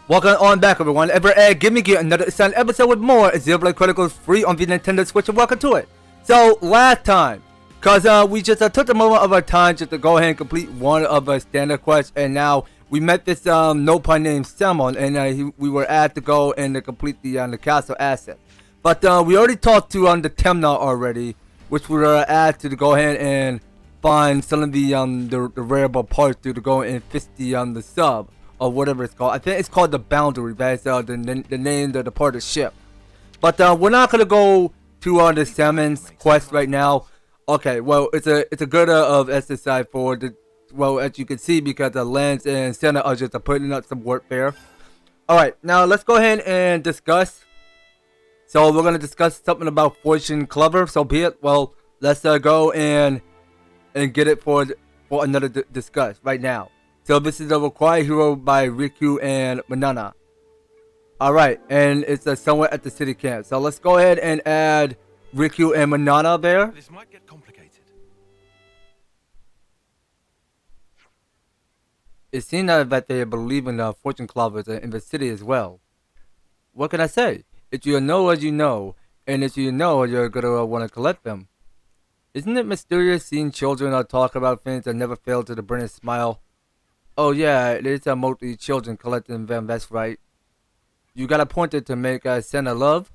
Welcome on back, everyone. Give me another exciting episode with more Xenoblade Chronicles free on the Nintendo Switch, and welcome to it. So, last time, because we just took a moment of our time just to go ahead and complete one of our standard quests, and now we met this no pun named Salmon, and we were asked to go and to complete the castle asset. But we already talked to the Temna already, which we were asked to go ahead and find some of the rareable parts to go and fix the sub. Or whatever it's called. I think it's called the Boundary. That's the name of the part of the ship. But we're not gonna go to the Salmon's quest right now. Okay, well it's a good of exercise for the as you can see, because the Lance and Senna are just putting up some warfare. All right, now let's go ahead and discuss. So we're gonna discuss something about Fortune Clever. So be it. Well, let's go and get it for another discuss right now. So this is a required hero by Riku and Manana. Alright, and it's somewhere at the city camp. So let's go ahead and add Riku and Manana there. This might get complicated. It seems that they believe in fortune clovers in the city as well. What can I say? If you know as you know, and if you know you're gonna want to collect them. Isn't it mysterious seeing children talk about things that never fail to bring a smile? Oh yeah, it is mostly children collecting them, that's right. You got a pointer to make Senna love?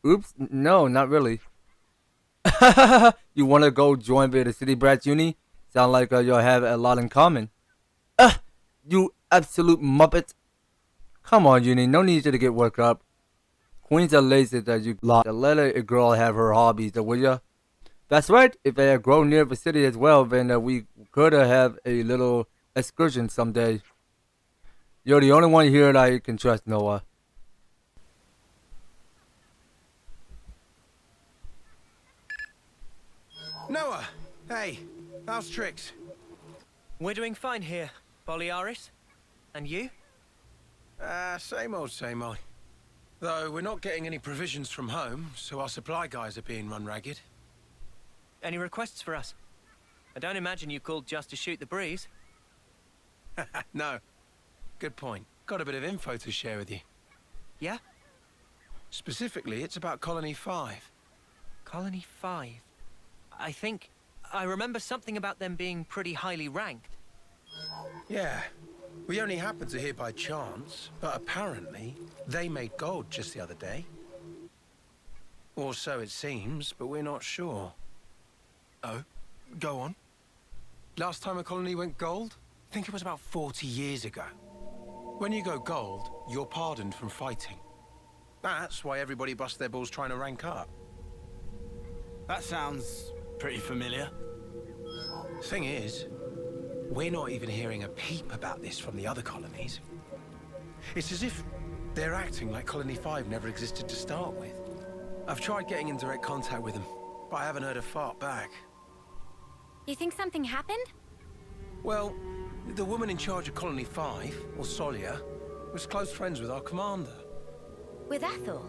Oops, no, not really. You wanna go join the City Brats Uni? Sound like you'll have a lot in common. You absolute muppet. Come on, Uni, no need to get worked up. Queens are lazy that you lot. Let a girl have her hobbies, will ya? That's right, if they grow near the city as well, then we could have a little excursion someday. You're the only one here that I can trust, Noah. Noah! Hey, how's tricks? We're doing fine here, Boliaris. And you? Same old, same old. Though we're not getting any provisions from home, so our supply guys are being run ragged. Any requests for us? I don't imagine you called just to shoot the breeze. No. Good point. Got a bit of info to share with you. Yeah? Specifically, it's about Colony 5. Colony 5? I remember something about them being pretty highly ranked. Yeah. We only happened to hear by chance, but apparently they made gold just the other day. Or so it seems, but we're not sure. Oh? Go on. Last time a colony went gold? I think it was about 40 years ago. When you go gold, you're pardoned from fighting. That's why everybody busts their balls trying to rank up. That sounds pretty familiar. Thing is, we're not even hearing a peep about this from the other colonies. It's as if they're acting like Colony 5 never existed to start with. I've tried getting in direct contact with them, but I haven't heard a fart back. You think something happened? Well, the woman in charge of Colony 5, or Solia, was close friends with our commander. With Ethel?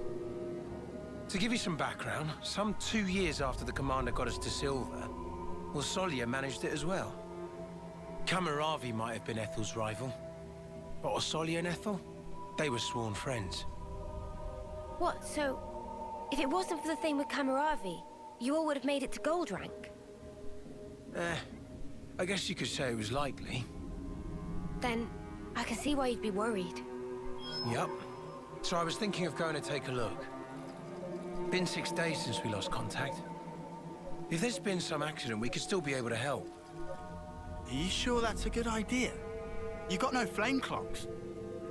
To give you some background, some 2 years after the commander got us to silver, well, Solia managed it as well. Kamaravi might have been Ethel's rival, but Osolia and Ethel, they were sworn friends. What, so... if it wasn't for the thing with Kamaravi, you all would have made it to gold rank? I guess you could say it was likely. Then, I can see why you'd be worried. Yup. So I was thinking of going to take a look. Been 6 days since we lost contact. If there's been some accident, we could still be able to help. Are you sure that's a good idea? You got no flame clocks.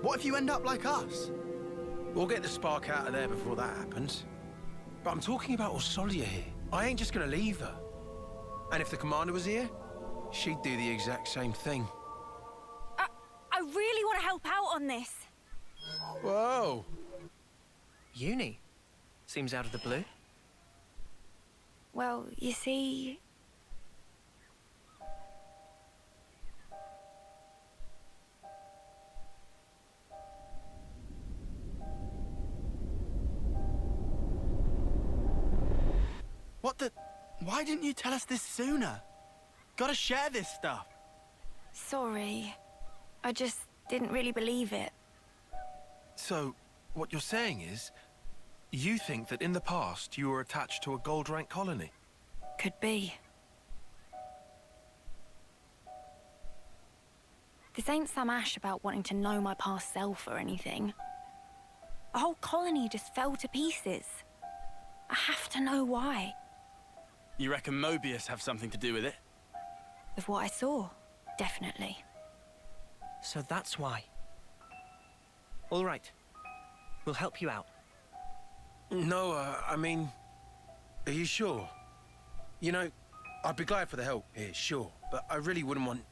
What if you end up like us? We'll get the spark out of there before that happens. But I'm talking about Osolia here. I ain't just gonna leave her. And if the commander was here, she'd do the exact same thing. I really want to help out on this. Whoa! Uni? Seems out of the blue. Well, you see... What the... Why didn't you tell us this sooner? Gotta share this stuff. Sorry. I just didn't really believe it. So, what you're saying is, you think that in the past you were attached to a gold rank colony? Could be. This ain't some ash about wanting to know my past self or anything. A whole colony just fell to pieces. I have to know why. You reckon Moebius have something to do with it? With what I saw, definitely. So that's why. All right. We'll help you out. No, I mean, are you sure? You know, I'd be glad for the help here, sure, but I really wouldn't want...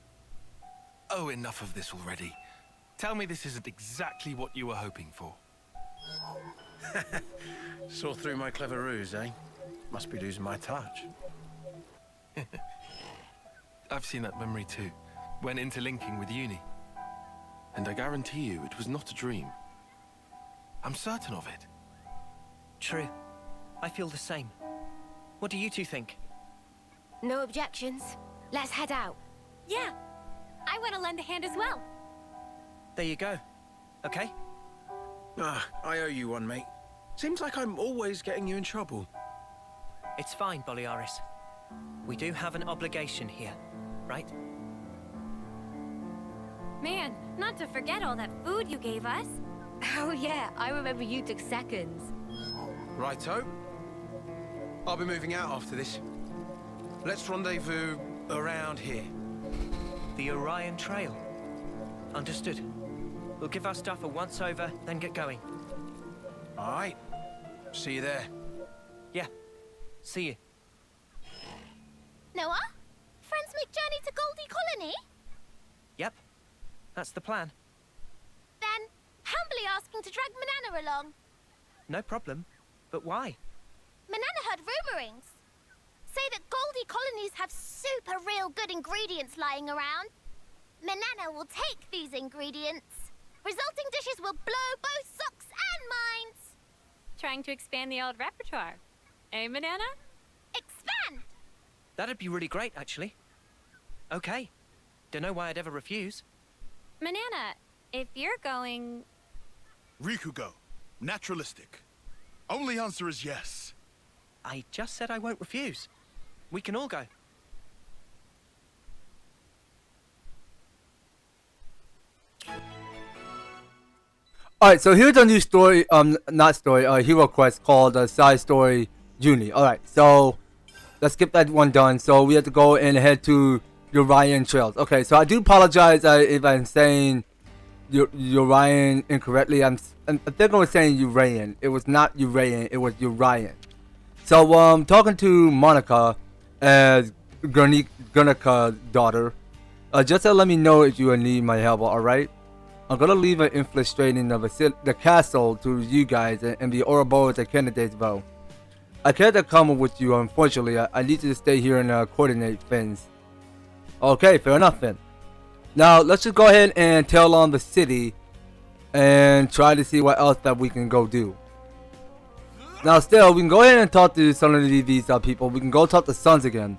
Oh, enough of this already. Tell me this isn't exactly what you were hoping for. Saw through my clever ruse, eh? Must be losing my touch. I've seen that memory too, when interlinking with uni. And I guarantee you it was not a dream. I'm certain of it. True. I feel the same. What do you two think? No objections. Let's head out. Yeah, I want to lend a hand as well. There you go. Okay? I owe you one, mate. Seems like I'm always getting you in trouble. It's fine, Boliaris. We do have an obligation here, right? Man, not to forget all that food you gave us. Oh yeah, I remember you took seconds. Righto. I'll be moving out after this. Let's rendezvous around here. The Urayan Trail. Understood. We'll give our stuff a once-over, then get going. All right. See you there. Yeah. See you. Noah? Friends make journey to Goldie Colony? Yep. That's the plan. Then, humbly asking to drag Manana along. No problem. But why? Manana heard rumorings. Say that Goldie colonies have super real good ingredients lying around. Manana will take these ingredients. Resulting dishes will blow both socks and minds. Trying to expand the old repertoire. Eh, Manana? Expand! That'd be really great, actually. Okay. Don't know why I'd ever refuse. Manana, if you're going... Rikugo. Naturalistic. Only answer is yes. I just said I won't refuse. We can all go. Alright, so here's a new story, not story, hero quest called Side Story Uni. Alright, so let's get that one done. So we have to go and head to Urayan Trails. Okay, so I do apologize if I'm saying Urayan incorrectly. I think I was saying Urayan. It was not Urayan, it was Urayan. So talking to Monica as Gurnika's daughter. Just to let me know if you need my help, alright? I'm gonna leave an infiltrating of the castle to you guys and the Ouroboros and candidates vote. I can't come with you, unfortunately. I need to stay here and coordinate things. Okay, fair enough then. Now let's just go ahead and tail on the city and try to see what else that we can go do. Now still, we can go ahead and talk to some of these people. We can go talk to Sons again.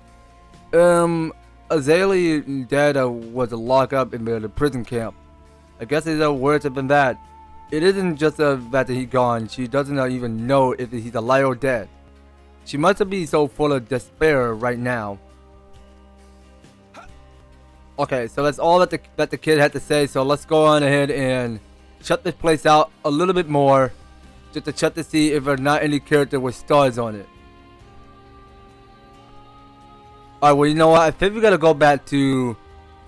Azalea dad was locked up in the prison camp. I guess his words have been that. It isn't just the fact that he's gone. She doesn't even know if he's alive or dead. She must be so full of despair right now. Okay, so that's all that the kid had to say. So let's go on ahead and shut this place out a little bit more, just to check to see if there's not any character with stars on it. Alright, well, you know what? I think we gotta go back to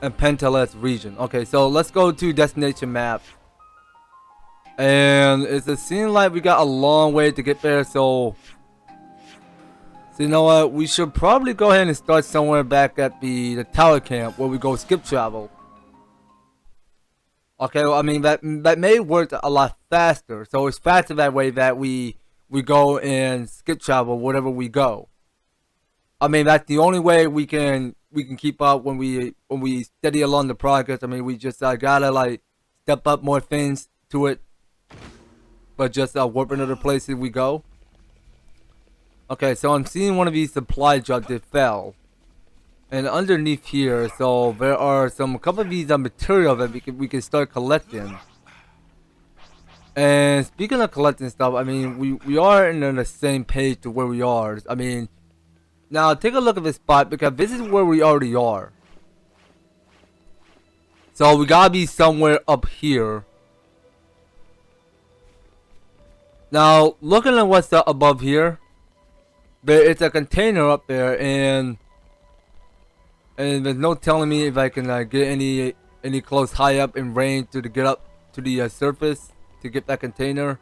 Pentelis region. Okay, so let's go to destination map. And it seems like we got a long way to get there, so you know what? We should probably go ahead and start somewhere back at the tower camp where we go skip travel. Okay, well, I mean that may work a lot faster. So it's faster that way that we go and skip travel wherever we go. I mean that's the only way we can keep up when we steady along the progress. I mean we just gotta like step up more things to it, but just warping other places we go. Okay, so I'm seeing one of these supply drops that fell, and underneath here, so there are a couple of these material that we can start collecting. And speaking of collecting stuff, I mean, we are in the same page to where we are. I mean, now take a look at this spot because this is where we already are. So we gotta be somewhere up here. Now, looking at what's up above here, it's a container up there, and there's no telling me if I can get any close high up in range to get up to the surface to get that container.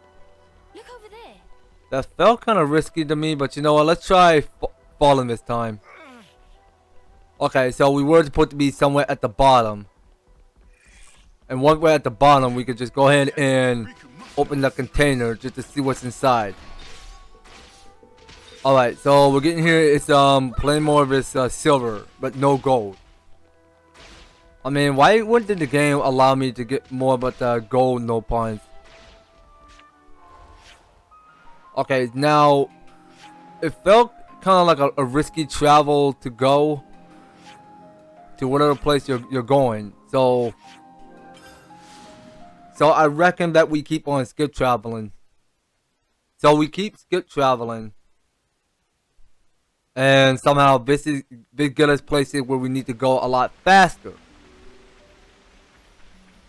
Look over there. That felt kind of risky to me, but you know what? Let's try falling this time. Okay, so we were supposed to be somewhere at the bottom, and once we're at the bottom, we could just go ahead and open the container just to see what's inside. Alright, so we're getting here. It's plain more of this silver, but no gold. I mean, why wouldn't the game allow me to get more but gold, no points? Okay, now it felt kind of like a risky travel to go to whatever place you're going. So I reckon that we keep on skip traveling. So we keep skip traveling, and somehow this get us places where we need to go a lot faster.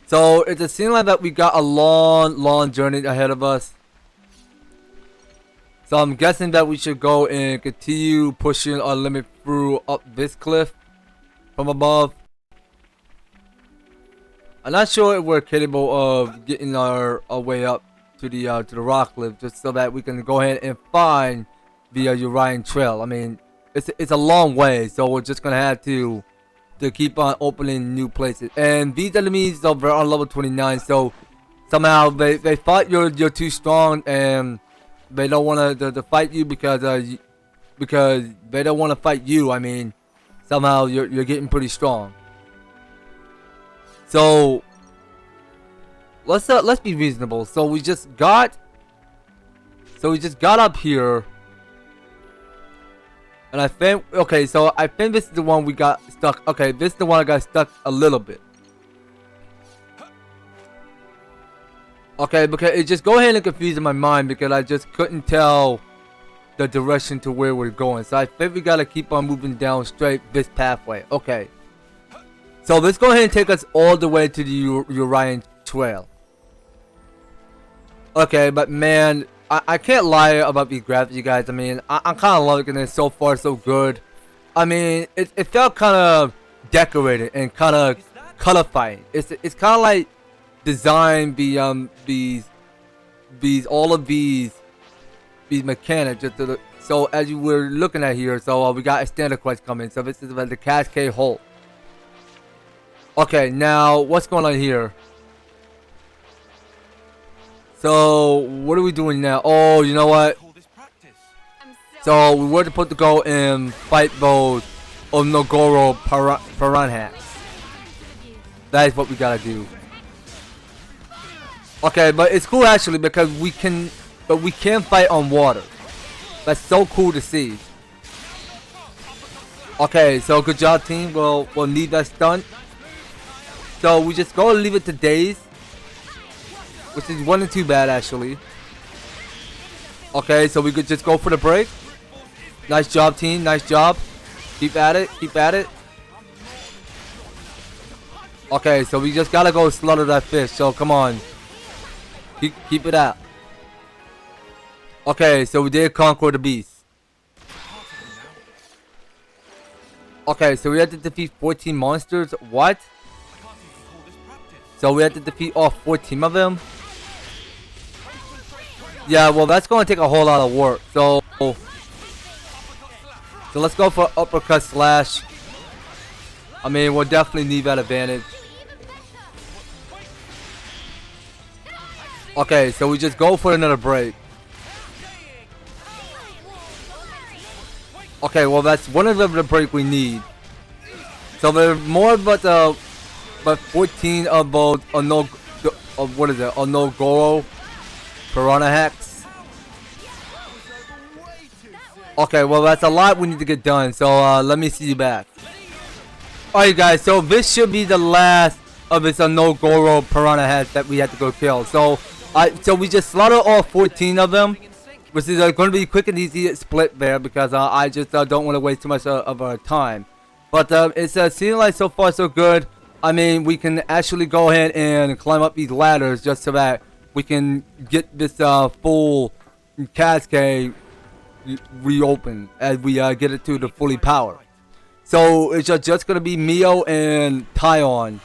So it just seems like that we got a long journey ahead of us. So I'm guessing that we should go and continue pushing our limit through up this cliff from above. I'm not sure if we're capable of getting our way up to the rock cliff, just so that we can go ahead and find the Urayan Trail. I mean, it's a long way, so we're just gonna have to keep on opening new places. And these enemies are on level 29, so somehow they thought you're too strong, and they don't want to fight you because they don't want to fight you. I mean, somehow you're getting pretty strong. So let's be reasonable. So we just got up here, and I think, okay, so I think this is the one we got stuck. Okay, this is the one I got stuck a little bit. Okay, because it just go ahead and confused in my mind because I just couldn't tell the direction to where we're going. So I think we gotta keep on moving down straight this pathway. Okay. So let's go ahead and take us all the way to the Urayan Trail. Okay, but man, I can't lie about these graphics, you guys. I mean, I'm kind of liking it so far, so good. I mean, it felt kind of decorated and kind of colorfying. It's kind of like design these mechanics. So as you were looking at here, so we got a standard quest coming. So this is the Cascade Hole. Okay, now what's going on here? So what are we doing now? Oh, you know what? So we were supposed to go and fight those Onogoro piranhas. That is what we gotta do. Okay, but it's cool actually because we can fight on water. That's so cool to see. Okay, so good job, team. We'll need that stunt. So we just go and leave it to days, which is 1 and 2 bad actually. Okay, so we could just go for the break. Nice job, team. Nice job. Keep at it. Keep at it. Okay, so we just gotta go slaughter that fish. So come on. Keep it out. Okay, so we did conquer the beast. Okay, so we had to defeat 14 monsters. What? So we had to defeat all 14 of them. Yeah, well that's going to take a whole lot of work. So let's go for uppercut slash. I mean, we'll definitely need that advantage. Okay, so we just go for another break. Okay, well that's one of the break we need. So there's more but 14 of both what is it? Onogoro piranha hacks. Okay, well that's a lot we need to get done. So let me see you back. Alright guys, so this should be the last of this Onogoro piranha hacks that we have to go kill. So So we just slaughtered all 14 of them, which is going to be quick and easy split there because I just don't want to waste too much of our time. But it's seeming like so far so good. I mean, we can actually go ahead and climb up these ladders just so that we can get this full cascade reopened as we get it to the fully powered. So it's just going to be Mio and Tyon.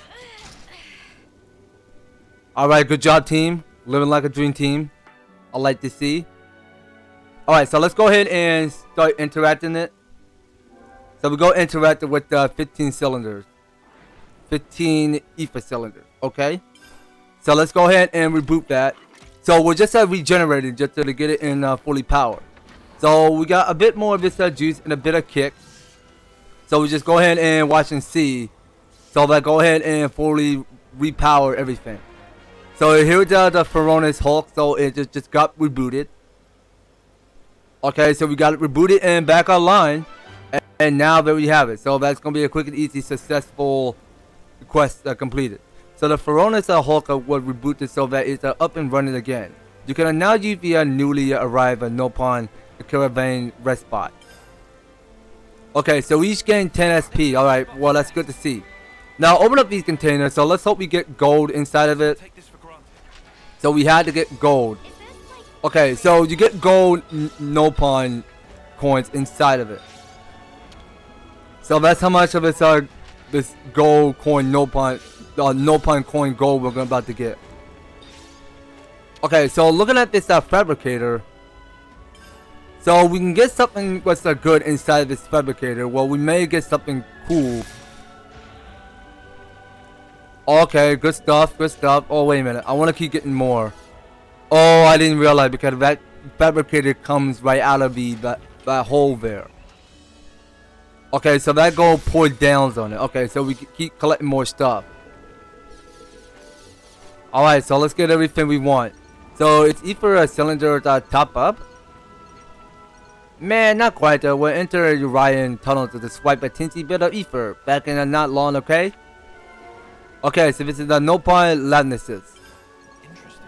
Alright, good job team. Living like a dream team. I like to see. Alright, so let's go ahead and start interacting it. So we go interact with 15 cylinders. 15 ether cylinders. Okay. So let's go ahead and reboot that. So we're just regenerating just to get it in fully powered. So we got a bit more of this juice and a bit of kick. So we just go ahead and watch and see. So let's go ahead and fully repower everything. So here's the Pharaoh's Hulk. So it just got rebooted. Okay, so we got it rebooted and back online. And now there we have it. So that's going to be a quick and easy successful quest completed. So the Pharaoh's Hulk was rebooted so that it's up and running again. You can now use the newly arrived Nopon Caravan rest spot. Okay, so we each gain 10 SP. Alright, well that's good to see. Now open up these containers. So let's hope we get gold inside of it. So we had to get gold. Okay, so you get gold Nopon coins inside of it. So that's how much of this gold coin Nopon coin gold we're about to get. Okay, so looking at this fabricator. So we can get something what's good inside of this fabricator. Well, we may get something cool. Okay, good stuff, good stuff. Oh, wait a minute. I want to keep getting more. Oh, I didn't realize because that fabricator comes right out of that hole there. Okay, so that gold poured down on it. Okay, so we keep collecting more stuff. Alright, so let's get everything we want. So it's ether cylinder top up. Man, not quite. We'll enter Urayan tunnel to swipe a teensy bit of ether back in not long, okay? Okay, so this is the Nopon Ladnesses. Interesting.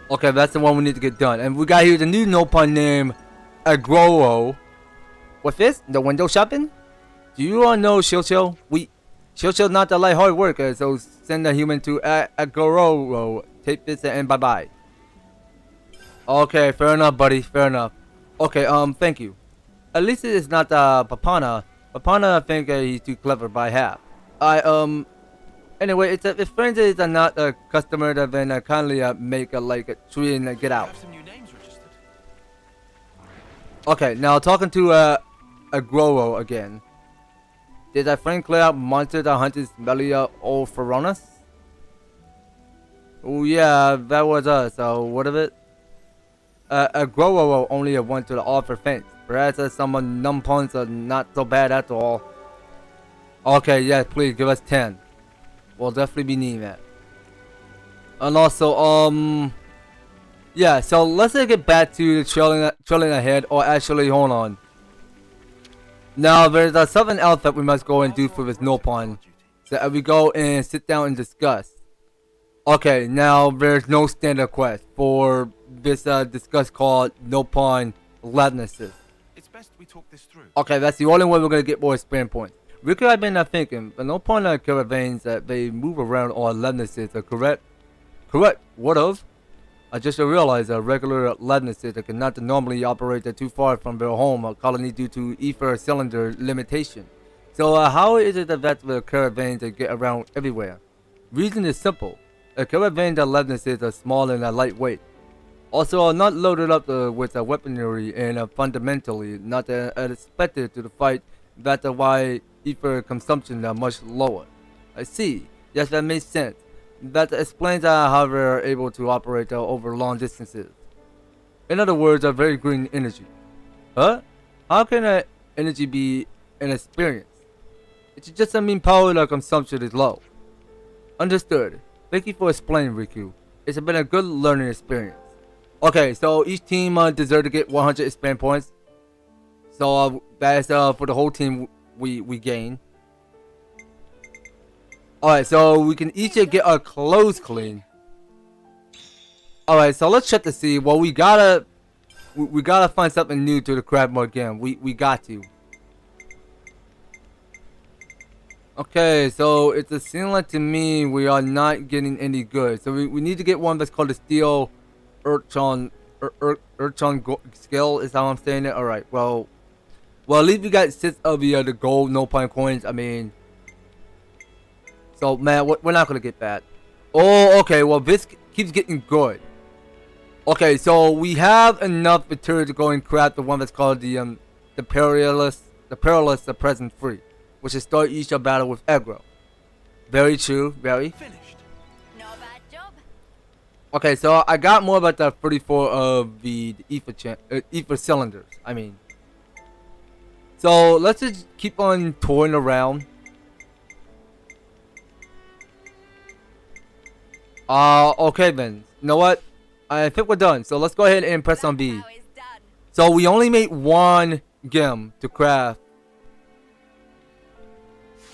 Okay, that's the one we need to get done. And we got here the new Nopon name, Agroro. What's this? The window shopping? Do you all know Shilcho? Shilcho's not the light hard worker, so send a human to Agroro. Take this and bye-bye. Okay, fair enough, buddy. Fair enough. Okay, thank you. At least it's not Papana. Papana, I think he's too clever by half. Anyway, if friends is not a customer, then kindly make like a tree and get out. Okay, now talking to Agroro again. Did that friend clear out monster that hunted Melia or Pharaoh's? Oh yeah, that was us. So what of it? Agroro only went to the offer fence. Perhaps some numpons are not so bad at all. Okay, yes, please give us 10. We'll definitely be needing that. And also, yeah, so let's get back to trailing ahead, or actually, hold on. Now, there's something else that we must go and do for this Nopon. So we go and sit down and discuss. Okay, now there's no standard quest for this discuss called Nopon Ladnesses. It's best we talk this through. Okay, that's the only way we're gonna get more experience points. Ricky, I've been thinking, the Nopon caravans that they move around on Ladnesses are correct. Correct. What of? I just realized that regular Ladnesses cannot normally operate too far from their home colony due to ether cylinder limitation. So how is it that the caravans get around everywhere? Reason is simple. A caravan that Ladnesses are small and lightweight. Also are not loaded up with weaponry and fundamentally not expected to the fight. That's why ether consumption are much lower. I see. Yes, that makes sense. That explains how they're able to operate over long distances. In other words, a very green energy. Huh? How can energy be an experience? It's just power consumption is low. Understood. Thank you for explaining, Riku. It's been a good learning experience. Okay, so each team deserves to get 100 experience points. So that's for the whole team we gain. Alright, so we can each get our clothes clean. All right, so let's check to see. Well, we gotta find something new to the crab more again. We got to. Okay, so it seems like to me we are not getting any good. So we need to get one that's called the steel urchin scale. Is how I'm saying it. All right. Well, at least we got 6 of the gold no point coins. I mean, so man, we're not gonna get that. Oh, okay. Well, this keeps getting good. Okay, so we have enough material to go and craft the one that's called the perilous present free, which is start each battle with aggro. Very true. Very. Finished. Not a bad job. Okay, so I got more about the 34 of the ether cylinders. I mean. So let's just keep on touring around. Okay then. You know what? I think we're done. So let's go ahead and press on B. So we only made 1 gem to craft.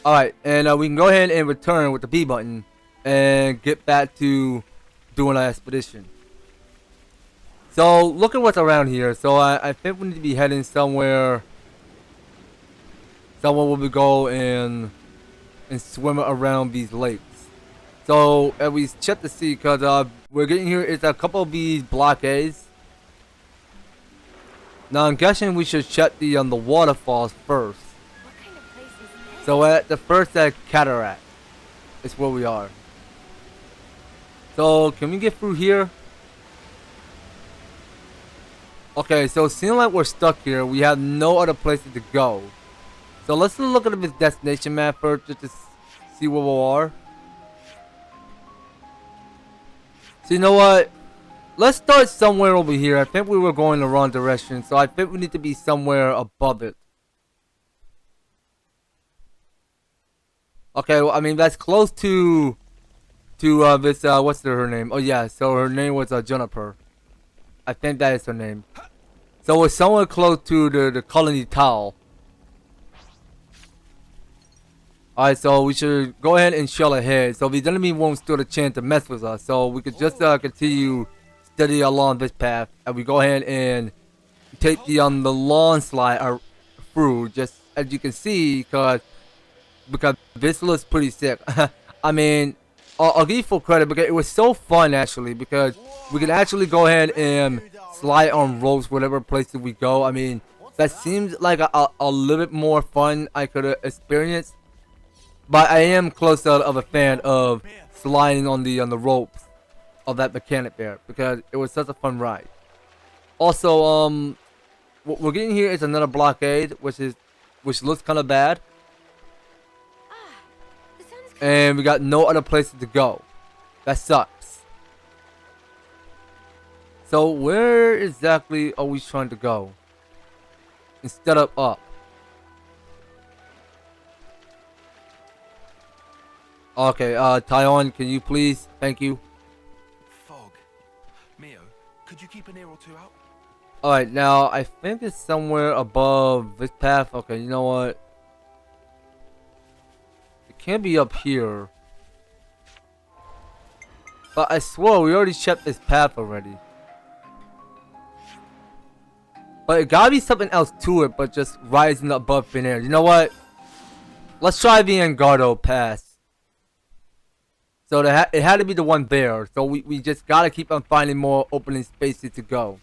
Alright, and we can go ahead and return with the B button and get back to doing our expedition. So look at what's around here. So I think we need to be heading somewhere where we go and swim around these lakes. So we check to see, because we're getting here is a couple of these blockades. Now I'm guessing we should check the waterfalls first. What kind of place is this? So at the first cataract is where we are. So can we get through here? Okay, so it seems like we're stuck here. We have no other places to go. So let's look at this destination map first just to see where we are. So you know what? Let's start somewhere over here. I think we were going the wrong direction, so I think we need to be somewhere above it. Okay, well, I mean that's close to this what's her name? Oh yeah, so her name was Juniper. I think that is her name. So we're somewhere close to the colony towel. Alright, so we should go ahead and shell ahead. So the enemy won't stand a chance to mess with us. So we could just continue steady along this path. And we go ahead and take the long slide through. Just as you can see, because this looks pretty sick. I mean, I'll give you full credit because it was so fun actually. Because we could actually go ahead and slide on ropes whatever places we go. I mean, that seems like a little bit more fun I could experience. But I am close of a fan of sliding on the ropes of that mechanic there because it was such a fun ride. Also, what we're getting here is another blockade, which looks kind of bad, and we got no other places to go. That sucks. So where exactly are we trying to go instead of up? Okay, Taiwan, can you please? Thank you. Fog. Mio, could you keep an ear or two out? Alright, now I think it's somewhere above this path. Okay, you know what? It can't be up here. But I swear we already checked this path already. But it gotta be something else to it, but just rising above thin air. You know what? Let's try the Engardo Pass. So it had to be the one there. So we just gotta keep on finding more opening spaces to go.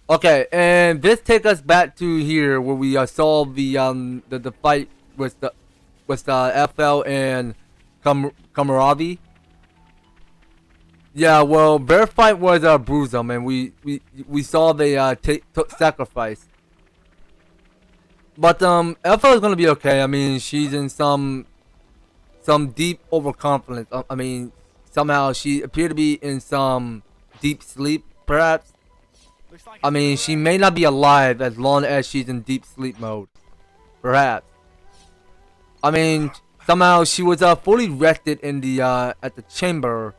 Okay, and this takes us back to here where we saw the fight with the FL and Kamaravi. Yeah, well, their fight was Bruisum, and we saw they took sacrifice. But FL is gonna be okay. I mean, she's in some deep overconfidence. I mean, somehow she appeared to be in some deep sleep, perhaps. I mean, she may not be alive as long as she's in deep sleep mode, perhaps. I mean, somehow she was fully rested in the at the chamber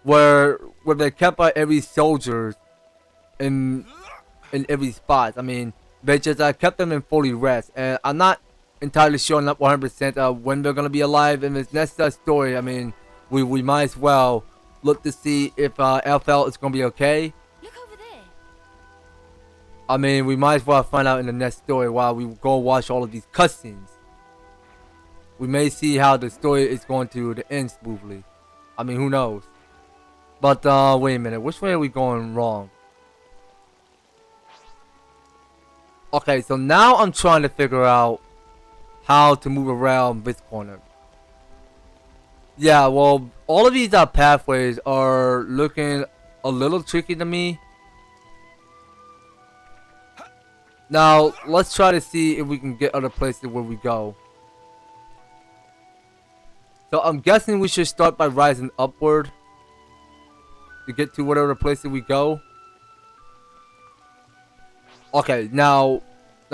where they kept every soldier in every spot. I mean, they just kept them in fully rest, and I'm not entirely sure, not 100% when they're gonna be alive in this next story. I mean, we might as well look to see if FL is gonna be okay. Look over there. I mean, we might as well find out in the next story while we go watch all of these cutscenes. We may see how the story is going to end smoothly. I mean, who knows? But wait a minute, which way are we going wrong? Okay, so now I'm trying to figure out how to move around this corner. Yeah, well, all of these pathways are looking a little tricky to me. Now, let's try to see if we can get other places where we go. So I'm guessing we should start by rising upward to get to whatever places we go. Okay, now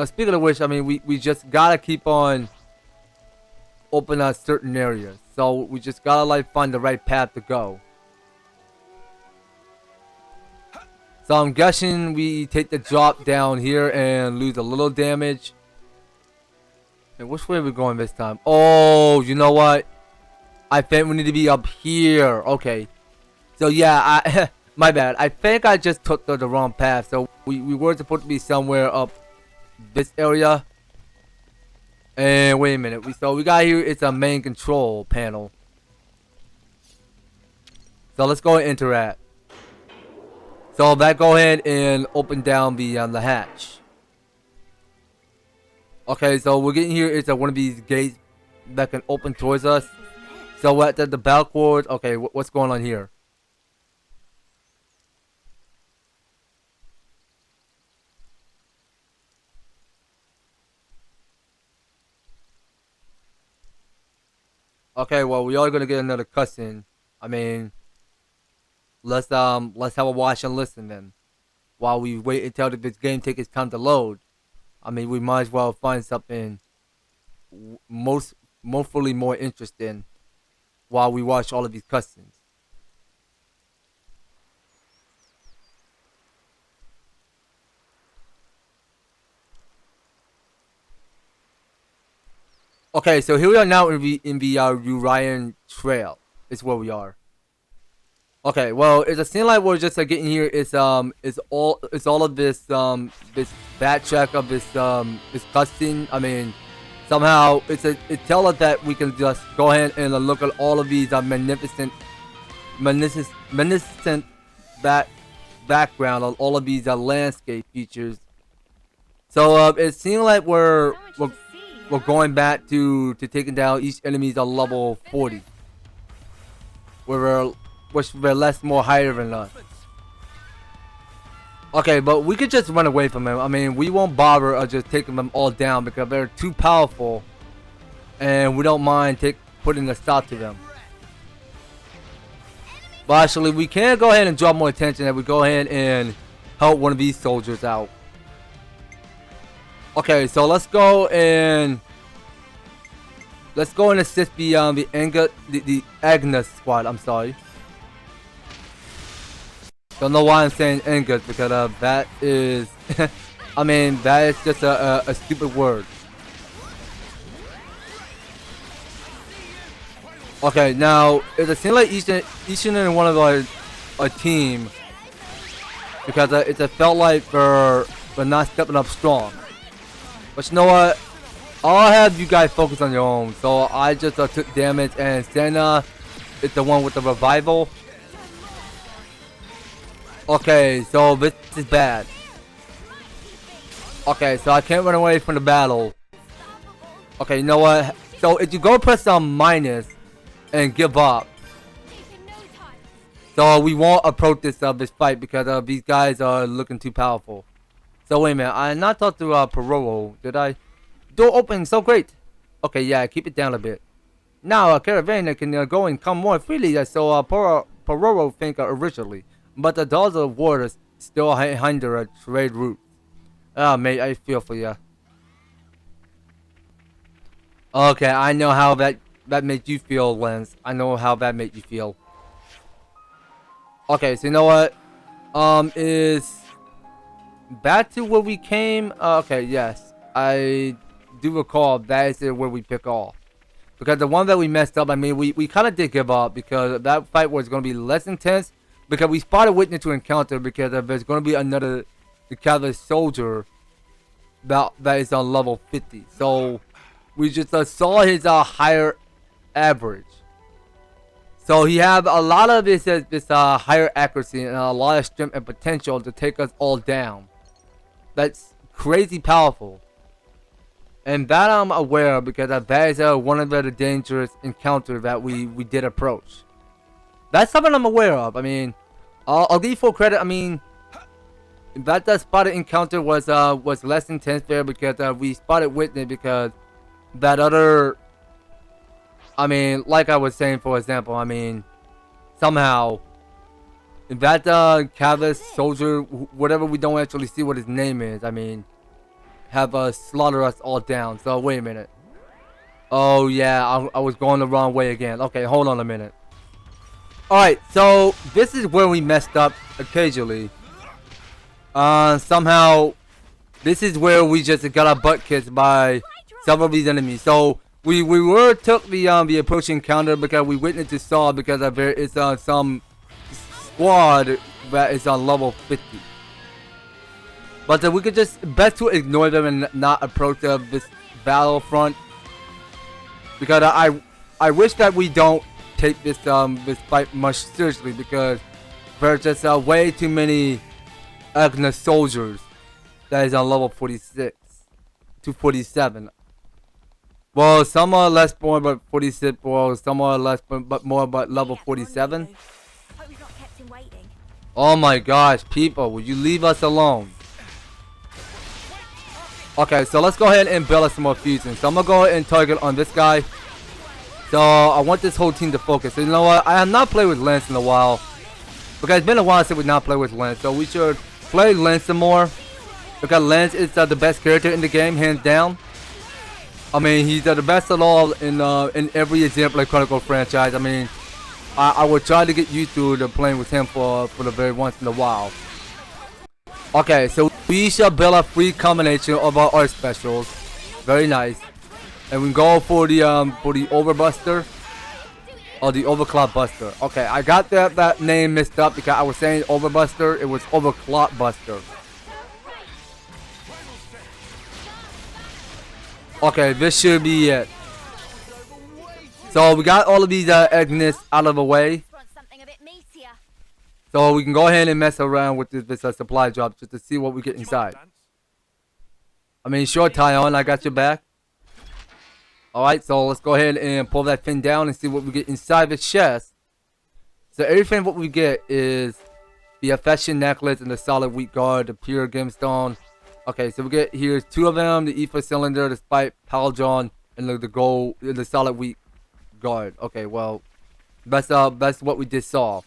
speaking of which, I mean, we just gotta keep on opening up certain areas. So we just gotta like find the right path to go. So I'm guessing we take the drop down here and lose a little damage. And which way are we going this time? Oh, you know what? I think we need to be up here. Okay. So yeah, my bad. I think I just took the wrong path. So we were supposed to be somewhere up this area. And wait a minute. So we got here. It's a main control panel. So let's go and interact. So that go ahead and open down the hatch. Okay, so we're getting here. It's one of these gates that can open towards us. So we're at the backward. Okay, what's going on here? Okay, well, we are gonna get another cutscene. I mean, let's have a watch and listen then, while we wait until this game takes its time to load. I mean, we might as well find something mostly more interesting while we watch all of these cutscenes. Okay, so here we are now in the Urayan Trail. Is where we are. Okay, well, it's a scene like we're just getting here. It's all of this this backtrack of this cutscene. I mean, somehow it tells us that we can just go ahead and look at all of these magnificent background of all of these landscape features. So it seems like we're going back to taking down each enemy's level 40, which they're more higher than us. Okay, but we could just run away from them. I mean, we won't bother just taking them all down because they're too powerful, and we don't mind putting a stop to them. But actually, we can go ahead and draw more attention and we go ahead and help one of these soldiers out. Okay, so let's go and assist the Agnes squad. I'm sorry. Don't know why I'm saying Angus because that is, I mean, that is just a stupid word. Okay, now it seems like each and every one of our team, because it felt like they're not stepping up strong. But you know what? I'll have you guys focus on your own. So I just took damage, and Senna is the one with the revival. Okay, so this is bad. Okay, so I can't run away from the battle. Okay, you know what? So if you go press minus and give up, so we won't approach this fight because these guys are looking too powerful. So wait a minute, I not talked to Parolo, did I? Door open, so great. Okay, yeah, keep it down a bit. Now a caravan can go and come more freely, so Parolo think originally. But the doors of water still hinder a trade route. Ah, mate, I feel for ya. Okay, I know how that made you feel, Lens. I know how that made you feel. Okay, so you know what? Is back to where we came. Okay, yes, I do recall that is where we pick off. Because the one that we messed up, I mean, we kind of did give up because that fight was going to be less intense. Because we spotted witness to encounter because there's going to be another Keves soldier that is on level 50. So we just saw his higher average. So he have a lot of this higher accuracy and a lot of strength and potential to take us all down. That's crazy powerful. And that I'm aware of because that is one of the dangerous encounters that we did approach. That's something I'm aware of. I mean, I'll give you full credit. I mean, that spotted encounter was less intense there because we spotted witness because that other. I mean, like I was saying, for example, I mean, somehow that Keves soldier, whatever we don't actually see what his name is. I mean, have slaughtered us all down. So wait a minute. Oh yeah, I was going the wrong way again. Okay, hold on a minute. Alright, so this is where we messed up occasionally. Somehow this is where we just got our butt kicked by several of these enemies. So we took the approaching counter because we witnessed to saw because there is some squad that is on level 50. But we could just best to ignore them and not approach this battlefront because I wish that we don't take this fight much seriously because there's just way too many Agnes soldiers that is on level 46 to 47. Well, some are less born but 46, or some are less but more but level 47. Oh my gosh, people, will you leave us alone? Okay, so let's go ahead and build us some more fusions. So I'm gonna go ahead and target on this guy. So I want this whole team to focus. So you know what? I have not played with Lance in a while. Because it's been a while since we not played with Lance. So we should play Lance some more. Because Lance is the best character in the game, hands down. I mean, he's the best at all in every Xenoblade Chronicles franchise. I mean, I would try to get used to playing with him for the very once in a while. Okay, so we shall build a free combination of our art specials. Very nice. And we go for the Overbuster or the Overclock Buster. Okay, I got that name mixed up because I was saying Overbuster, it was Overclock Buster. Okay, this should be it. So we got all of these Agnes out of the way. So we can go ahead and mess around with this supply drop just to see what we get inside. I mean, sure, Tyon, I got your back. Alright, so let's go ahead and pull that fin down and see what we get inside the chest. So everything what we get is the affection necklace and the solid wheat guard, the pure gemstone. Okay, so we get here 2 of them, the ether cylinder, the spike pauldron, and the gold, the solid wheat guard. Okay, well, that's what we just saw.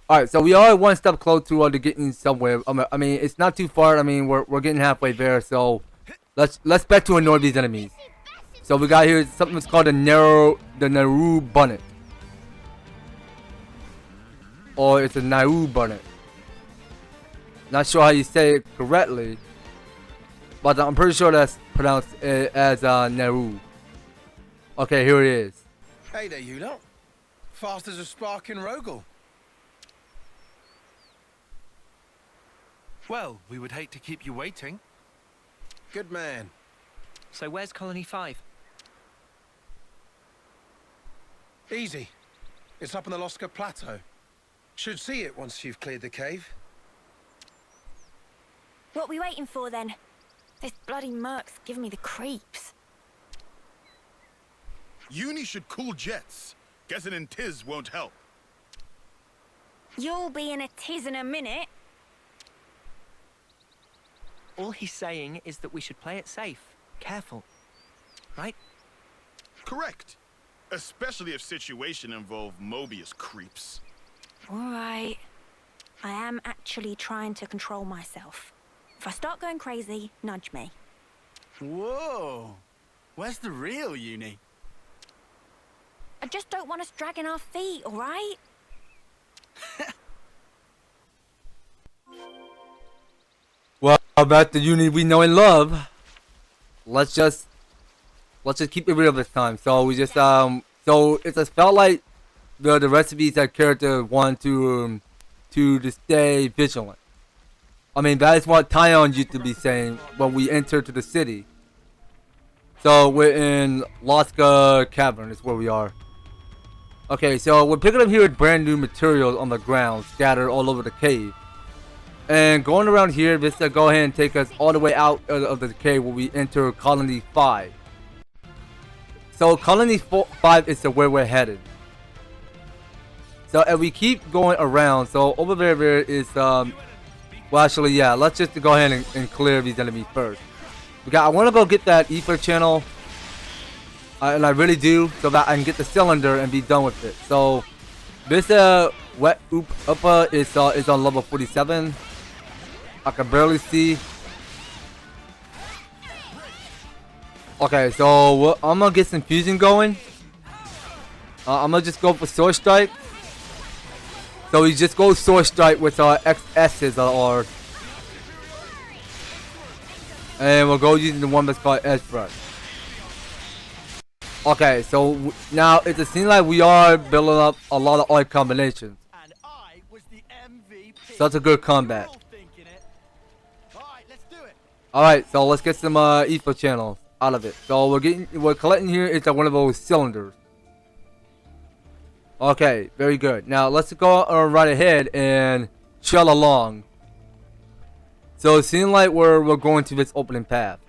Alright, so we are one step close to getting somewhere. I mean, it's not too far. I mean, we're getting halfway there. So let's bet to ignore these enemies. So we got here something that's called the Naru Bonnet, or it's a Naru Bonnet. Not sure how you say it correctly, but I'm pretty sure that's pronounced as Naru. Okay, here it is. Hey there, you lot. Fast as a spark in Rogel. Well, we would hate to keep you waiting. Good man. So where's Colony 5? Easy. It's up on the Loska Plateau. Should see it once you've cleared the cave. What are we waiting for then? This bloody merc's giving me the creeps. Uni should cool jets. Guessing in Tiz won't help. You'll be in a tiz in a minute. All he's saying is that we should play it safe. Careful. Right? Correct. Especially if situation involve Moebius creeps. Alright. I am actually trying to control myself. If I start going crazy, nudge me. Whoa. Where's the real Uni? I just don't want us dragging our feet, alright? Well, back to Uni we know and love. Let's let's just keep it real this time. So we just so it just felt like the recipes that character want to stay vigilant. I mean, that is what Tyon used to be saying when we enter to the city. So we're in Loska Cavern is where we are. Okay, so we're picking up here with brand new materials on the ground scattered all over the cave. And going around here, this will go ahead and take us all the way out of the cave where we enter Colony 5. So Colony 5 is where we're headed. So as we keep going around, so over there is well, actually, yeah, let's just go ahead and clear these enemies first. Because I want to go get that ether channel, and I really do, so that I can get the cylinder and be done with it. So this wet uppa is on level 47. I can barely see. Okay, so I'm gonna get some fusion going. I'm gonna just go for sword strike. So we just go sword strike with our XS's or, and we'll go using the one that's called Edge Brush. Okay, so now it seems like we are building up a lot of odd combinations. So that's a good combat. Alright, so let's get some ether channels out of it. So we're collecting here is one of those cylinders. Okay, very good. Now let's go right ahead and chill along. So it seems like we're going to this opening path.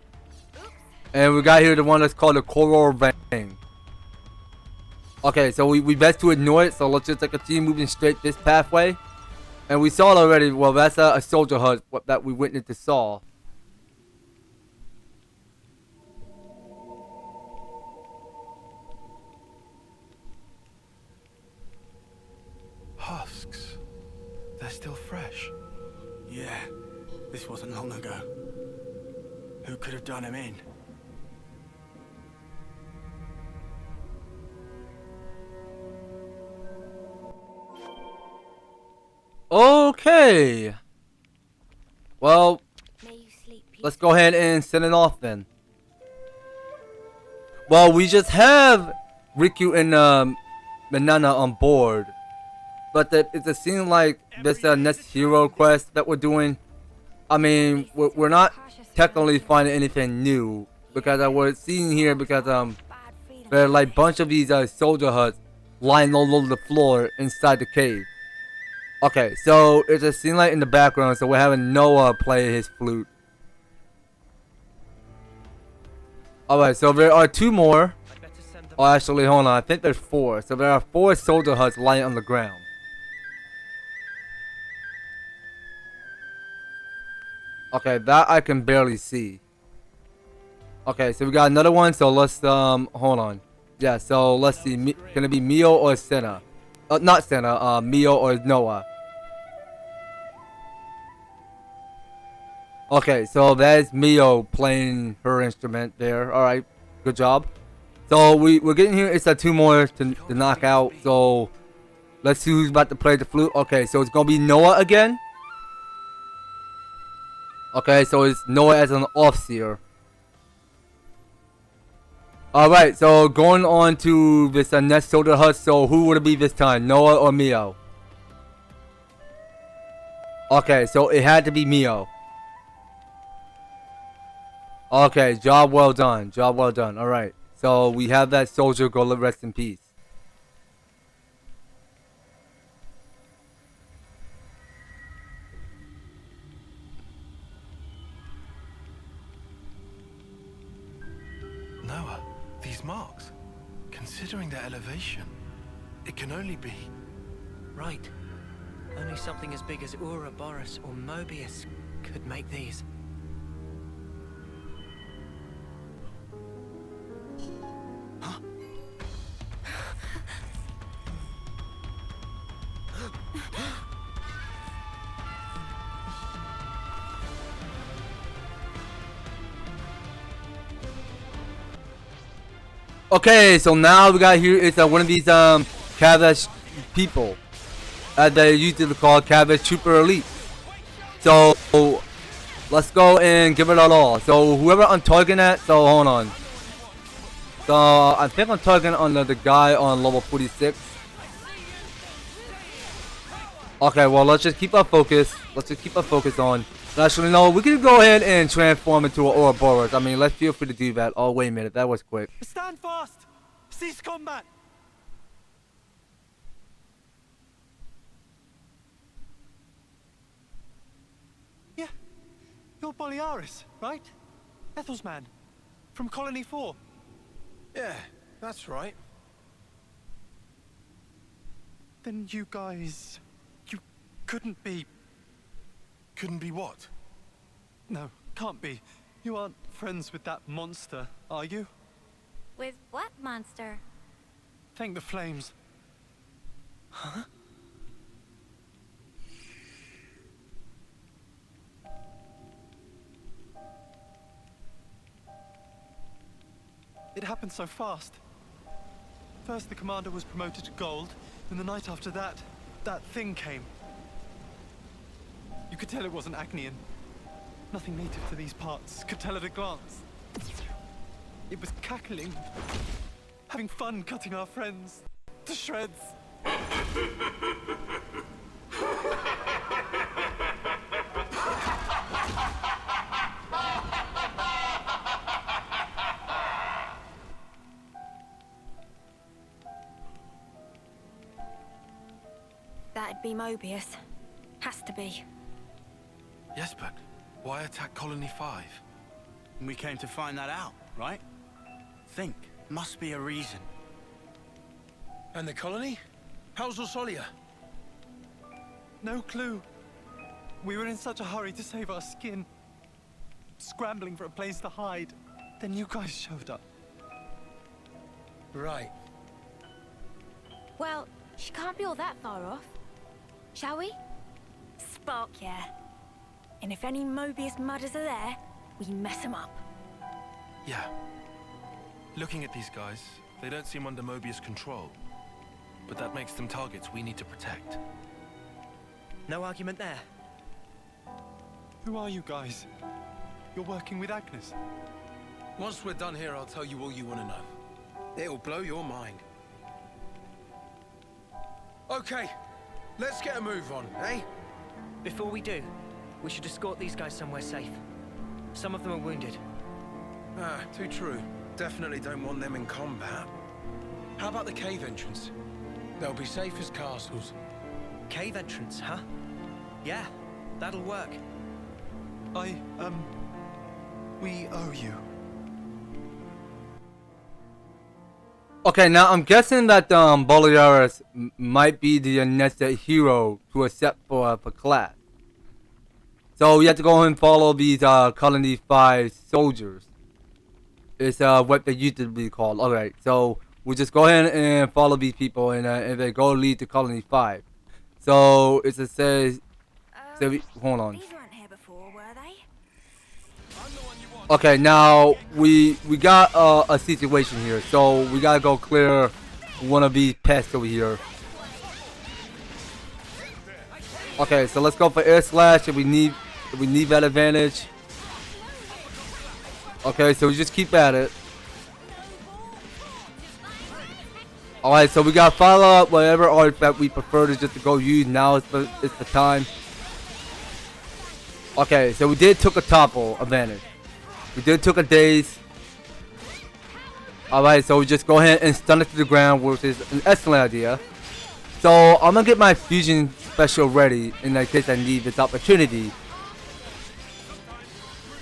And we got here the one that's called the Coral Vein. Okay, so we best to ignore it. So let's just continue moving straight this pathway. And we saw it already. Well, that's a soldier hut that we witnessed to saw. Husks. They're still fresh. Yeah, this wasn't long ago. Who could have done him in? Okay. Well, let's go ahead and send it off then. Well, we just have Riku and Manana on board. But it seems like this next hero quest that we're doing, I mean, we're not technically finding anything new. Because we're seeing here, because there are like a bunch of these soldier huts lying all over the floor inside the cave. Okay, so it just seems like in the background, so we're having Noah play his flute. Alright, so there are 2 more. Oh, actually, hold on, I think there's 4. So there are 4 soldier huts lying on the ground. Okay, that I can barely see. Okay, so we got another one, so let's, hold on. Yeah, so let's see, can it be Mio or Senna? Not Senna, Mio or Noah. Okay, so that is Mio playing her instrument there. Alright, good job. So we're getting here, it's 2 more to knock out, so let's see who's about to play the flute. Okay, so it's gonna be Noah again. Okay, so it's Noah as an Offseer. Alright, so going on to this next soldier hut. So who would it be this time, Noah or Mio? Okay, so it had to be Mio. Okay, job well done. Job well done. Alright, so we have that soldier go rest in peace. Noah, these marks, considering their elevation, it can only be... Right. Only something as big as Ouroboros or Moebius could make these. Huh? Okay, so now we got here is one of these Keves people, as they usually call Keves Troopers Elites. So let's go and give it all. So whoever I'm targeting at, so hold on. So I think I'm targeting on the guy on level 46. Okay, well let's just keep our focus. Let's just keep our focus on. Actually, no, we can go ahead and transform into an Ouroboros. I mean, let's feel free to do that. Oh, wait a minute, that was quick. Stand fast! Cease combat! Yeah, you're Boliaris, right? Ethel's man, from Colony 4. Yeah, that's right. Then you guys... you couldn't be... Couldn't be what? No, can't be. You aren't friends with that monster, are you? With what monster? Thank the flames. Huh? It happened so fast. First the commander was promoted to gold, and the night after that, that thing came. You could tell it wasn't Agnian. Nothing native to these parts. Could tell at a glance. It was cackling, having fun cutting our friends to shreds. That'd be Moebius. Has to be. Yes, but why attack Colony 5? We came to find that out, right? Think. Must be a reason. And the colony? How's Orsolia? No clue. We were in such a hurry to save our skin. Scrambling for a place to hide. Then you guys showed up. Right. Well, she can't be all that far off. Shall we? Spark, yeah. And if any Moebius mudders are there, we mess them up. Yeah. Looking at these guys, they don't seem under Moebius control. But that makes them targets we need to protect. No argument there. Who are you guys? You're working with Agnes. Once we're done here, I'll tell you all you want to know. It'll blow your mind. Okay, let's get a move on, eh? Before we do, we should escort these guys somewhere safe. Some of them are wounded. Ah, too true. Definitely don't want them in combat. How about the cave entrance? They'll be safe as castles. Cave entrance, huh? Yeah, that'll work. We owe you. Okay, now I'm guessing that Boliaris might be the next hero to accept for class. So we have to go and follow these Colony 5 soldiers. It's what they used to be called. Alright, so we'll just go ahead and follow these people and they go lead to Colony 5. So it says, hold on. These weren't here before, were they? Okay, now we got a situation here, so we gotta go clear one of these pests over here. Okay, so let's go for air slash if we need that advantage. Okay, so we just keep at it. Alright, so we gotta follow up whatever artifact we prefer to just to go use. Now it's the time. Okay, so we did took a topple advantage. We did took a daze. Alright, so we just go ahead and stun it to the ground, which is an excellent idea. So I'm gonna get my fusion special ready in case I need this opportunity.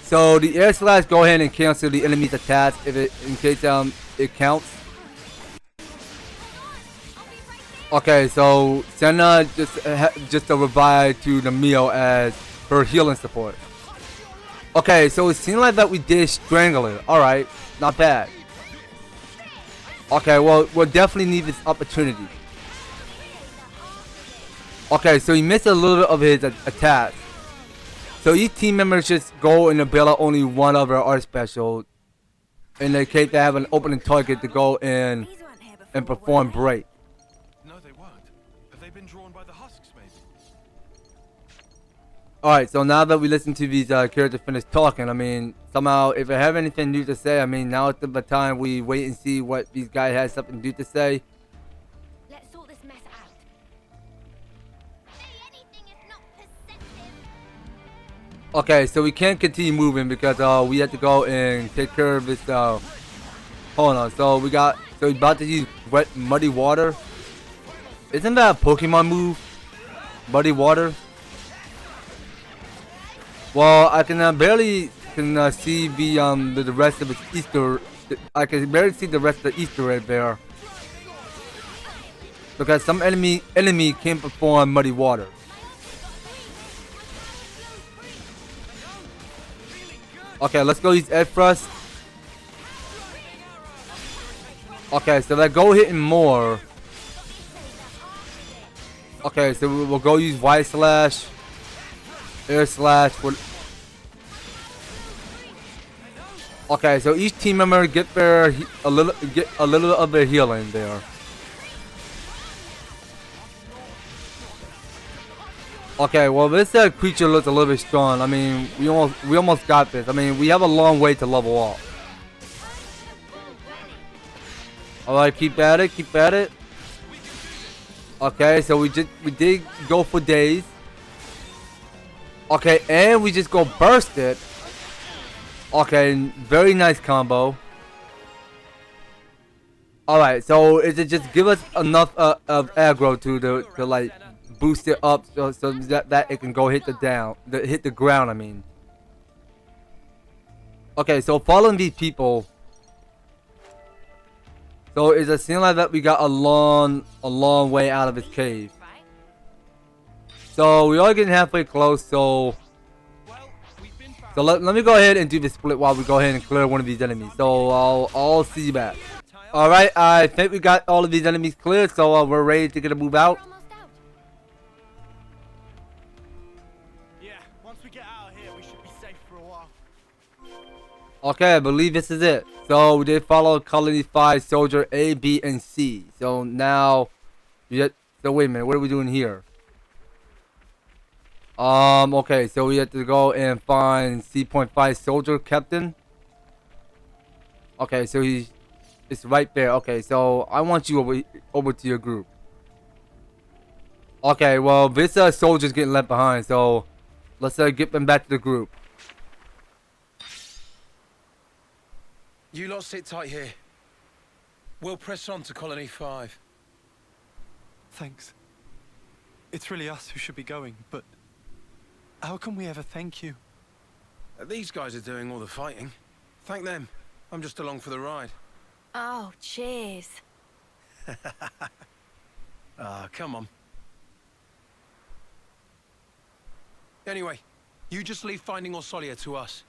So the air slash, go ahead and cancel the enemy's attack in case it counts. Okay, so Senna just a revive to the meal as her healing support. Okay, so it seemed like that we did strangle it. Alright, not bad. Okay, well, we'll definitely need this opportunity. Okay, so he missed a little bit of his attack. So each team member just go and build out only one of our art special. In the case they have an opening target to go in and perform break. No, they weren't. Have they been drawn by the husks, maybe? Alright, so now that we listen to these characters finish talking, I mean, somehow, if they have anything new to say, I mean, now is the time we wait and see what these guys have something new to say. Let's sort this mess out. Say anything if not perceptive. Okay, so we can't continue moving because we have to go and take care of this. Hold on, so we about to use wet muddy water. Isn't that a Pokemon move? Muddy water. Well, I can barely see the rest of its Easter. I can barely see the rest of the Easter egg there because some enemy can perform muddy water. Okay, let's go use Edge Thrust. Okay, so that go hitting more. Okay, so we'll go use Y Slash, Air Slash. Okay, so each team member get a little of their healing there. Okay, well this creature looks a little bit strong. I mean, we almost got this. I mean, we have a long way to level up. Alright, keep at it, keep at it. Okay, so we did go for days. Okay, and we just go burst it. Okay, very nice combo. Alright, so is it just give us enough of aggro to like boost it up so that it can go hit the ground, I mean. Okay, so following these people. So is it seem like that we got a long way out of this cave. So we are getting halfway close, so let me go ahead and do the split while we go ahead and clear one of these enemies. So I'll see you back. Alright, I think we got all of these enemies cleared, so we're ready to get a move out. Yeah, once we get out of here, we should be safe for a while. Okay, I believe this is it. So we did follow Colony 5 Soldier A, B, and C. So now, so wait a minute, what are we doing here? Okay, so we have to go and find C.5 Soldier Captain. Okay, so it's right there. Okay, so I want you over to your group. Okay, well this soldier's getting left behind, so let's get them back to the group. You lot sit tight here. We'll press on to Colony 5. Thanks. It's really us who should be going, but how can we ever thank you? These guys are doing all the fighting. Thank them. I'm just along for the ride. Oh, cheers. Come on. Anyway, you just leave finding Orsolia to us.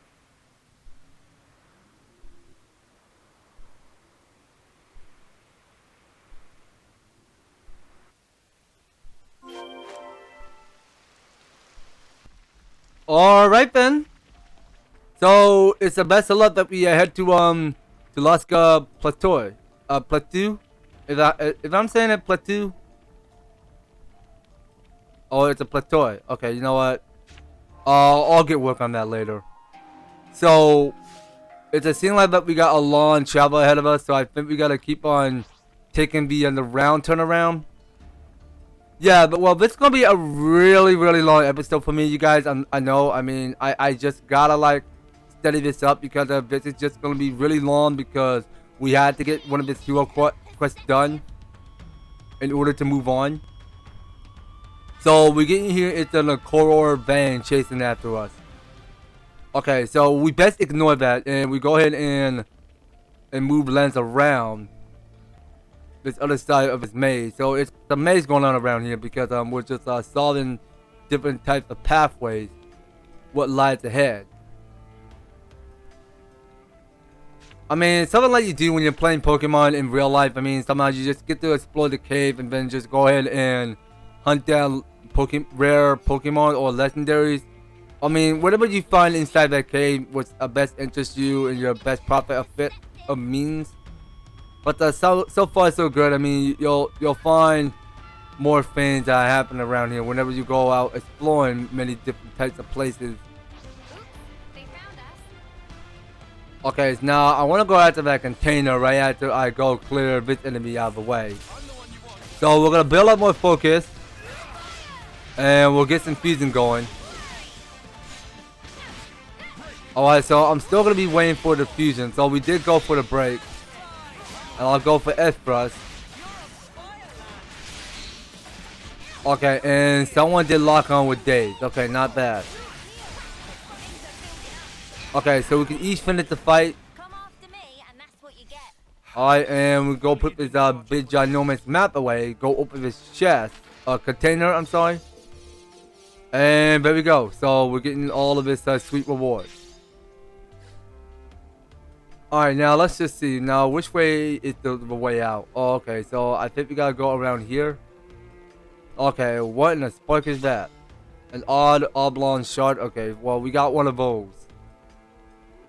Alright then. So it's the best of luck that we head to Loska Plateau. Plateau? If I'm saying it Plateau. Oh, it's a plateau. Okay, you know what? I'll get work on that later. So it's a scene like that we got a long travel ahead of us, so I think we gotta keep on taking the round turnaround. Yeah, but well, this is gonna be a really long episode for me, you guys. I know. I mean, I just gotta like steady this up because this is just gonna be really long because we had to get one of this hero quests done in order to move on. So we get in here, it's a Koror van chasing after us. Okay, so we best ignore that and we go ahead and move Lens around this other side of his maze. So it's the maze going on around here because we're just solving different types of pathways, what lies ahead. I mean, something like you do when you're playing Pokemon in real life. I mean, sometimes you just get to explore the cave and then just go ahead and hunt down rare Pokemon or legendaries. I mean, whatever you find inside that cave was best interest you and your best profit of fit of means. But so far so good. I mean, you'll find more things that happen around here whenever you go out exploring many different types of places. They found us. Okay, so now I want to go after that container right after I go clear this enemy out of the way. So we're gonna build up more focus, and we'll get some fusion going. Alright, so I'm still gonna be waiting for the fusion. So we did go for the break, and I'll go for S thrust. Okay, and someone did lock on with Daze. Okay, not bad. Okay, so we can each finish the fight. Alright, and we go put this big ginormous map away. Go open this chest. Container, I'm sorry. And there we go. So we're getting all of this sweet reward. Alright, now let's just see. Now, which way is the way out? Oh, okay, so I think we gotta go around here. Okay, what in the spark is that? An odd oblong shard. Okay, well, we got one of those.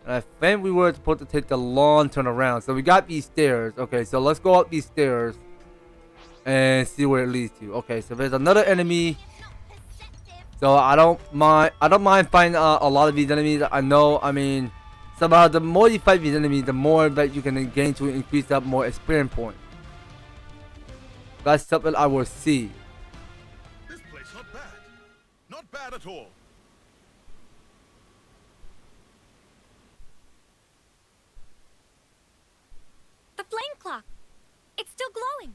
And I think we were supposed to take the long turn around. So we got these stairs. Okay, so let's go up these stairs and see where it leads to. Okay, so there's another enemy. So I don't mind fighting a lot of these enemies. I know, I mean, somehow the more you fight these enemies, the more that you can gain to increase up more experience points. That's something I will see. Not bad at all. The flame clock. It's still glowing.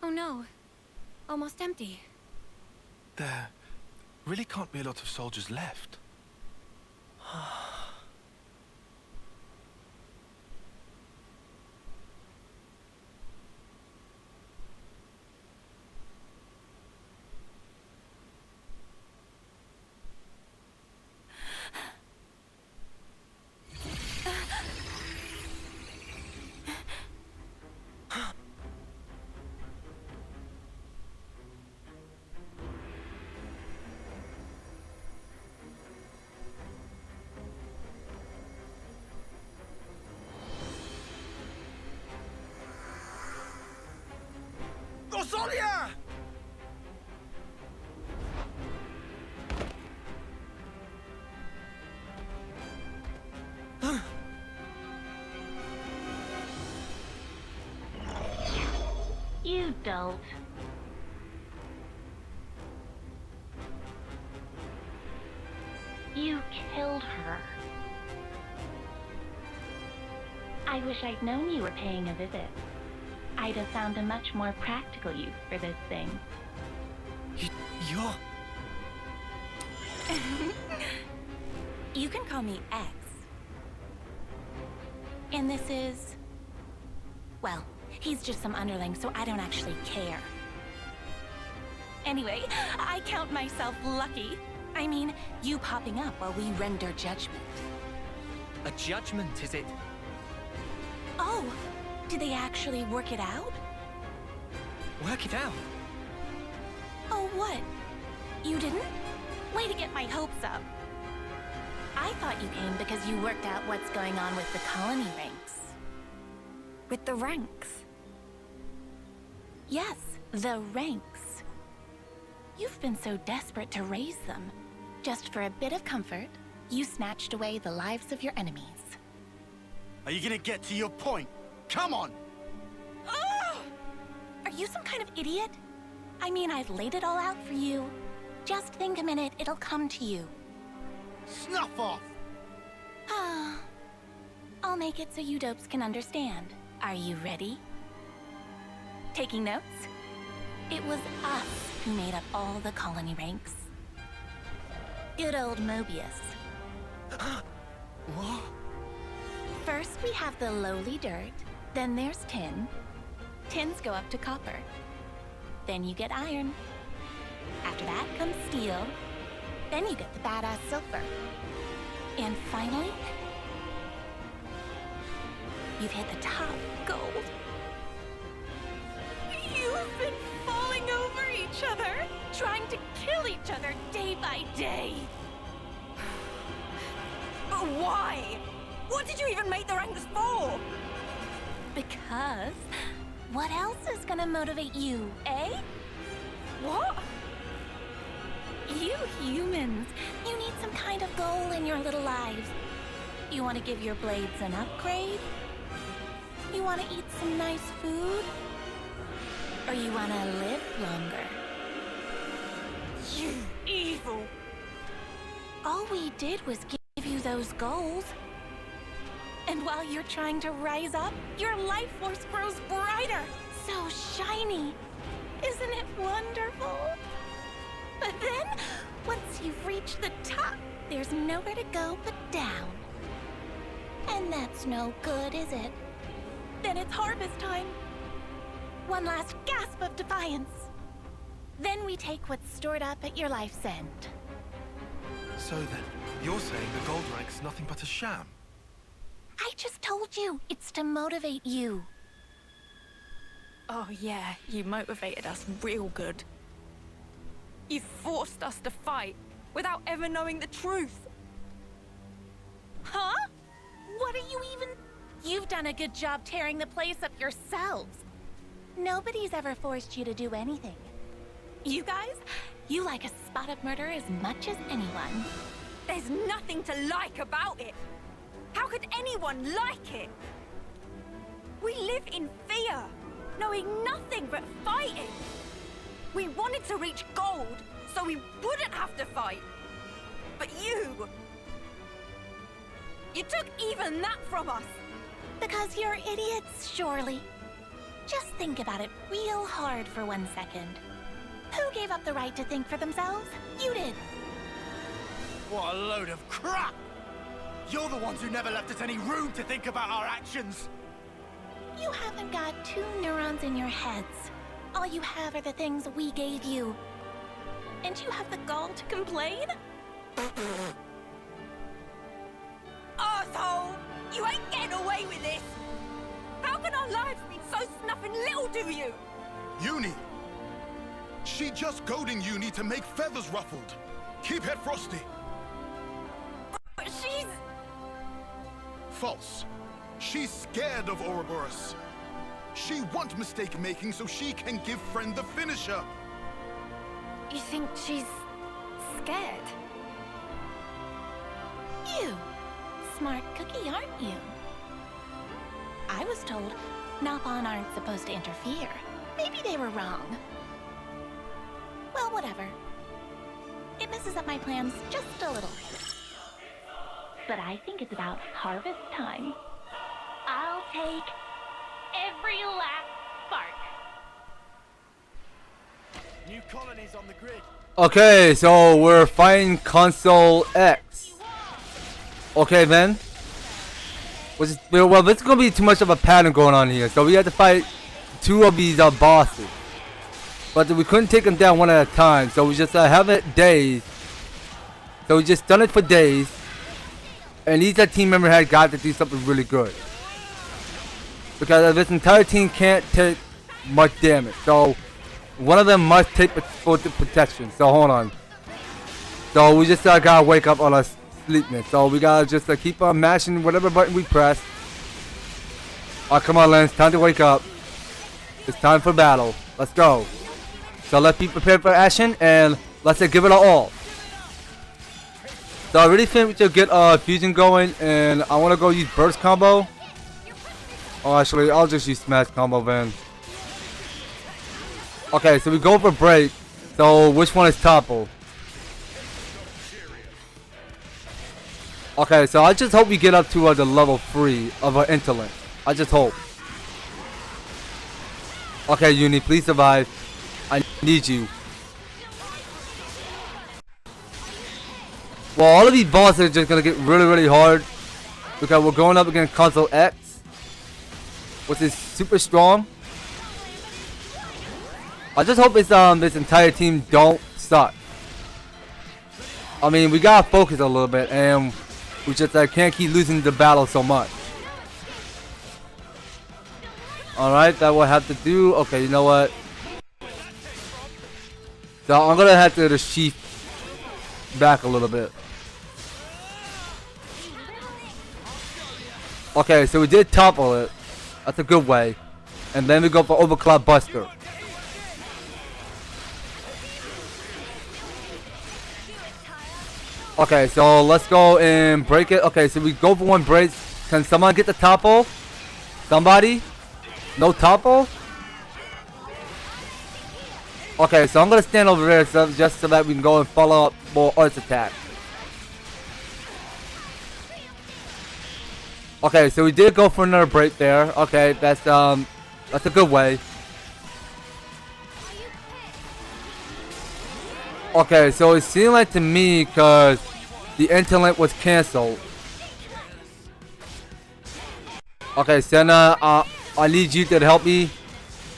Oh no. Almost empty. There really can't be a lot of soldiers left. You dolt. You killed her. I wish I'd known you were paying a visit. I'd have found a much more practical use for this thing. You're... You can call me X. And this is... well, he's just some underling, so I don't actually care. Anyway, I count myself lucky. I mean, you popping up while we render judgment. A judgment, is it? Oh, did they actually work it out? Work it out? Oh, what? You didn't? Way to get my hopes up. I thought you came because you worked out what's going on with the colony ranks. With the ranks? Yes, the ranks. You've been so desperate to raise them. Just for a bit of comfort, you snatched away the lives of your enemies. Are you gonna get to your point? Come on! Oh! Are you some kind of idiot? I mean, I've laid it all out for you. Just think a minute, it'll come to you. Snuff off! I'll make it so you dopes can understand. Are you ready? Taking notes? It was us who made up all the colony ranks. Good old Moebius. What? First we have the lowly dirt, then there's tin. Tins go up to copper. Then you get iron. After that comes steel. Then you get the badass silver. And finally, you've hit the top, gold. You've been falling over each other, trying to kill each other day by day. Why? What did you even make the ranks for? Because what else is gonna motivate you, eh? What? You humans, you need some kind of goal in your little lives. You want to give your blades an upgrade? You want to eat some nice food? Or you want to live longer? You evil! All we did was give you those goals. And while you're trying to rise up, your life force grows brighter. So shiny. Isn't it wonderful? But then, once you've reached the top, there's nowhere to go but down. And that's no good, is it? Then it's harvest time. One last gasp of defiance. Then we take what's stored up at your life's end. So then, you're saying the gold rank's nothing but a sham? I just told you, it's to motivate you. Oh yeah, you motivated us real good. You forced us to fight without ever knowing the truth. Huh? What are you even... You've done a good job tearing the place up yourselves. Nobody's ever forced you to do anything. You guys, you like a spot of murder as much as anyone. There's nothing to like about it. How could anyone like it? We live in fear, knowing nothing but fighting. We wanted to reach gold, so we wouldn't have to fight. But you took even that from us. Because you're idiots, surely. Just think about it real hard for 1 second. Who gave up the right to think for themselves? You did. What a load of crap! You're the ones who never left us any room to think about our actions. You haven't got 2 neurons in your heads. All you have are the things we gave you. And you have the gall to complain? Arsehole! You ain't getting away with this! How can our lives be so snuffing little to you? Uni! She just goading Uni to make feathers ruffled. Keep it frosty. But she's... False. She's scared of Ouroboros. She want mistake making so she can give friend the finisher. You think she's scared? You. Smart cookie, aren't you? I was told Napon aren't supposed to interfere. Maybe they were wrong. Well, whatever. It messes up my plans just a little. But I think it's about harvest time. I'll take every last spark. New colonies on the grid. Okay, so we're fighting Consul X. Okay, then. Well, this is gonna be too much of a pattern going on here. So we had to fight 2 of these bosses, but we couldn't take them down one at a time. So we just have it days. So we just done it for days, and each team member had got to do something really good because this entire team can't take much damage. So one of them must take full protection. So hold on. So we just gotta wake up on our sleepness. So we gotta just keep on mashing whatever button we press. Oh, come on, Lance. Time to wake up. It's time for battle. Let's go. So let's be prepared for action and let's give it our all. So I really think we should get fusion going, and I want to go use burst combo. Oh, actually, I'll just use smash combo then. Okay, so we go for break. So which one is topple? Okay, so I just hope we get up to the level 3 of our intellect. I just hope. Okay, Uni, please survive. I need you. Well, all of these bosses are just gonna get really, really hard because we're going up against Consul X, which is super strong. I just hope it's this entire team don't suck. I mean, we gotta focus a little bit, and we just can't keep losing the battle so much. Alright, that will have to do. Okay, you know what? So I'm gonna have to sheath back a little bit. Okay, so we did topple it. That's a good way. And then we go for Overclock Buster. Okay, so let's go and break it. Okay, so we go for one break. Can someone get the topple? Somebody? No topple? Okay, so I'm gonna stand over there just so that we can go and follow up more arts attack. Okay, so we did go for another break there. Okay, that's a good way. Okay, so it seemed like to me because the internet was canceled. Okay, Senna, I need you to help me.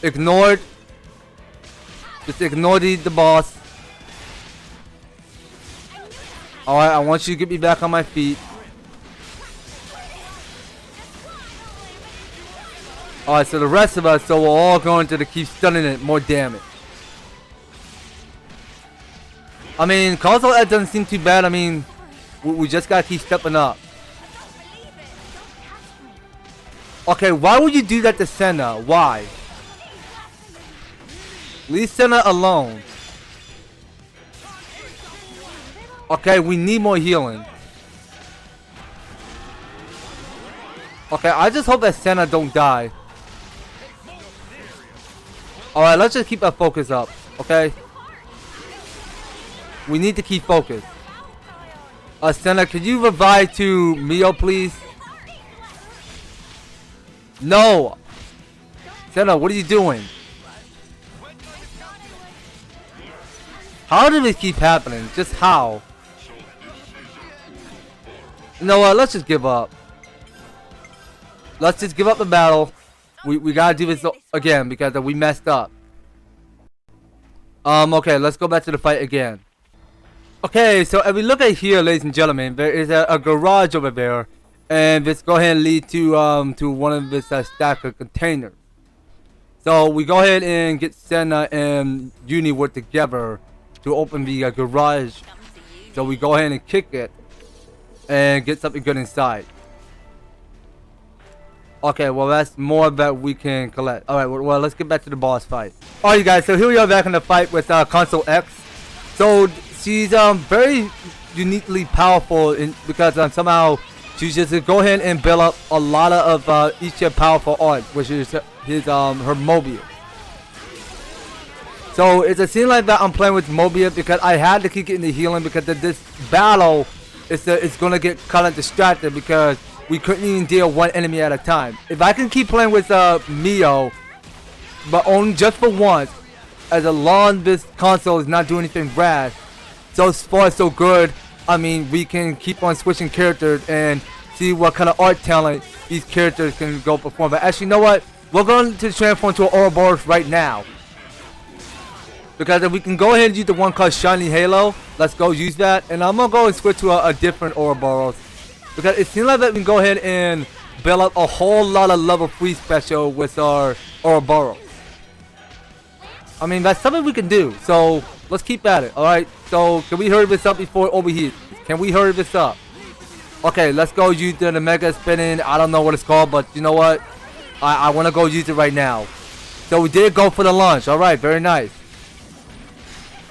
Ignored. Just ignore the boss. Alright, I want you to get me back on my feet. Alright, so the rest of us, so we're all going to keep stunning it more damage. I mean, Consul that doesn't seem too bad. I mean, we just gotta keep stepping up. Okay, why would you do that to Senna? Why? Leave Senna alone. Okay, we need more healing. Okay, I just hope that Senna don't die. Alright, let's just keep our focus up, okay? We need to keep focused. Senna, could you revive to Mio, please? No! Senna, what are you doing? How did this keep happening? Just how? You know what? Let's just give up. Let's just give up the battle. We gotta do this again because we messed up. Okay, let's go back to the fight again. Okay, so if we look at here, ladies and gentlemen, there is a garage over there, and let's go ahead and lead to one of this stack of containers. So we go ahead and get Senna and Uni work together to open the garage. So we go ahead and kick it and get something good inside. Okay, well that's more that we can collect. Alright, well let's get back to the boss fight. Alright you guys, so here we are back in the fight with Consul X. So she's very uniquely powerful because somehow she just go ahead and build up a lot of each powerful art, which is her Moebius. So it seems like that I'm playing with Moebius because I had to keep getting the healing because this battle is gonna get kind of distracted because we couldn't even deal one enemy at a time. If I can keep playing with Mio, but only just for once, as long as this console is not doing anything rash, so far so good. I mean, we can keep on switching characters and see what kind of art talent these characters can go perform. But actually, you know what? We're going to transform to an Ouroboros right now. Because if we can go ahead and use the one called Shiny Halo, let's go use that. And I'm going to go and switch to a different Ouroboros. Because it seems like that we can go ahead and build up a whole lot of level 3 special with our Ouroboros. I mean, that's something we can do. So, let's keep at it, alright? So, can we hurry this up before it overheats? Can we hurry this up? Okay, let's go use the Mega Spinning. I don't know what it's called, but you know what? I want to go use it right now. So, we did go for the launch. Alright, very nice.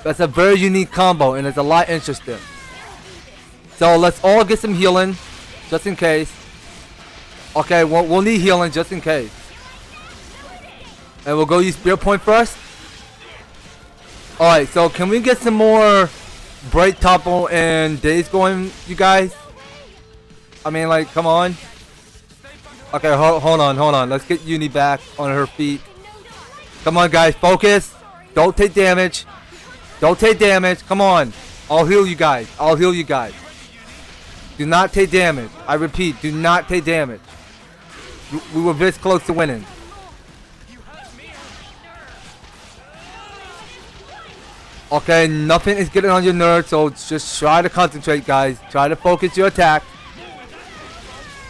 That's a very unique combo, and it's a lot interesting. So, let's all get some healing, just in case. Okay, we'll need healing just in case. And we'll go use Spear Point first. Alright, so can we get some more Bright Topple and Days going, you guys? I mean, like, come on. Okay, hold on. Let's get Uni back on her feet. Come on, guys, focus. Don't take damage. Don't take damage. Come on. I'll heal you guys. Do not take damage. I repeat, do not take damage. We were this close to winning. Okay, nothing is getting on your nerves, so just try to concentrate, guys. Try to focus your attack.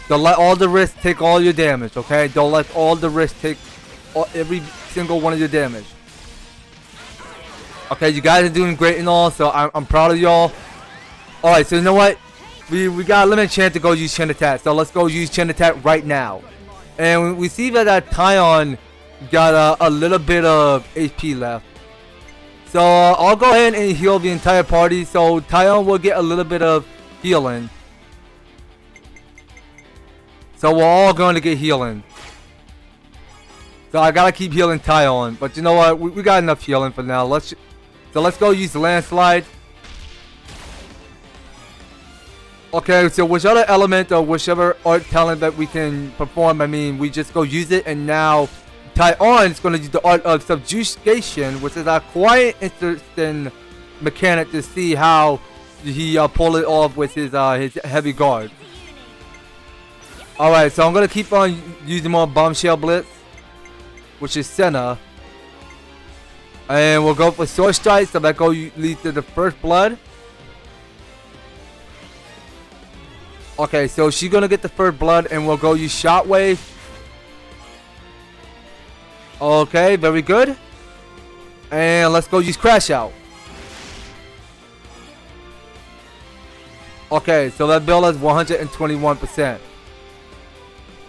Don't let all the risks take all your damage, okay? Don't let all the risks take every single one of your damage. Okay, you guys are doing great and all, so I'm proud of y'all. Alright, so you know what? we got a limited chance to go use chain attack. So let's go use chain attack right now. And we see that Tyon got a little bit of HP left. So I'll go ahead and heal the entire party. So Tyon will get a little bit of healing. So we're all going to get healing. So I gotta keep healing Tyon. But you know what? We got enough healing for now. Let's go use the landslide. Okay, so whichever element or whichever art talent that we can perform, I mean, we just go use it. And now Tyon is going to use the art of subjugation, which is a quite interesting mechanic to see how he pull it off with his heavy guard. Alright, so I'm going to keep on using more Bombshell Blitz, which is Senna. And we'll go for Sword Strike, so that leads to the first blood. Okay, so she's gonna get the first blood, and we'll go use Shockwave. Okay, very good. And let's go use Crash Out. Okay, so that bill is 121%.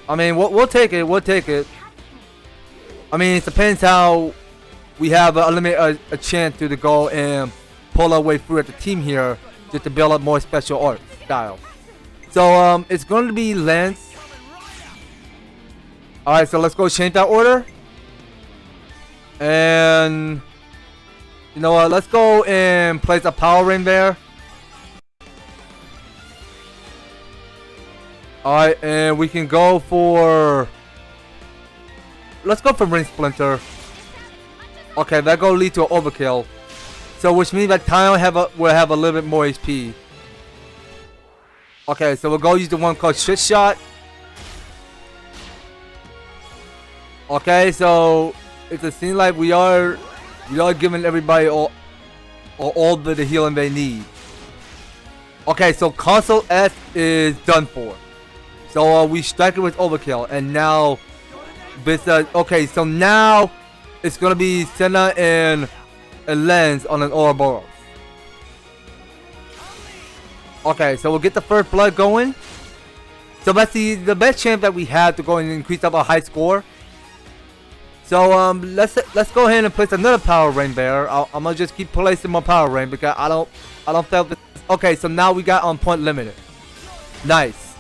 I mean, we'll take it. We'll take it. I mean, it depends how we have a chance to go and pull our way through at the team here, just to build up more special art style. So it's going to be Lance. Alright, so let's go change that order. And you know what, let's go and place a Power Ring there. Alright, and we can go for, let's go for Ring Splinter. Okay, that go lead to an overkill. So which means that Tyon will have a little bit more HP. Okay, so we'll go use the one called Shit Shot. Okay, so it seems like we are giving everybody all the healing they need. Okay, so Consul S is done for. So we strike it with overkill, and now this okay, so now it's gonna be Senna and Lens on an Ouroboros. Okay, so we'll get the first blood going. So that's the best chance that we have to go and increase up our high score. So let's go ahead and place another Power Ring there. I'm gonna just keep placing more Power Ring because I don't feel this. Okay, so now we got on point limited. Nice.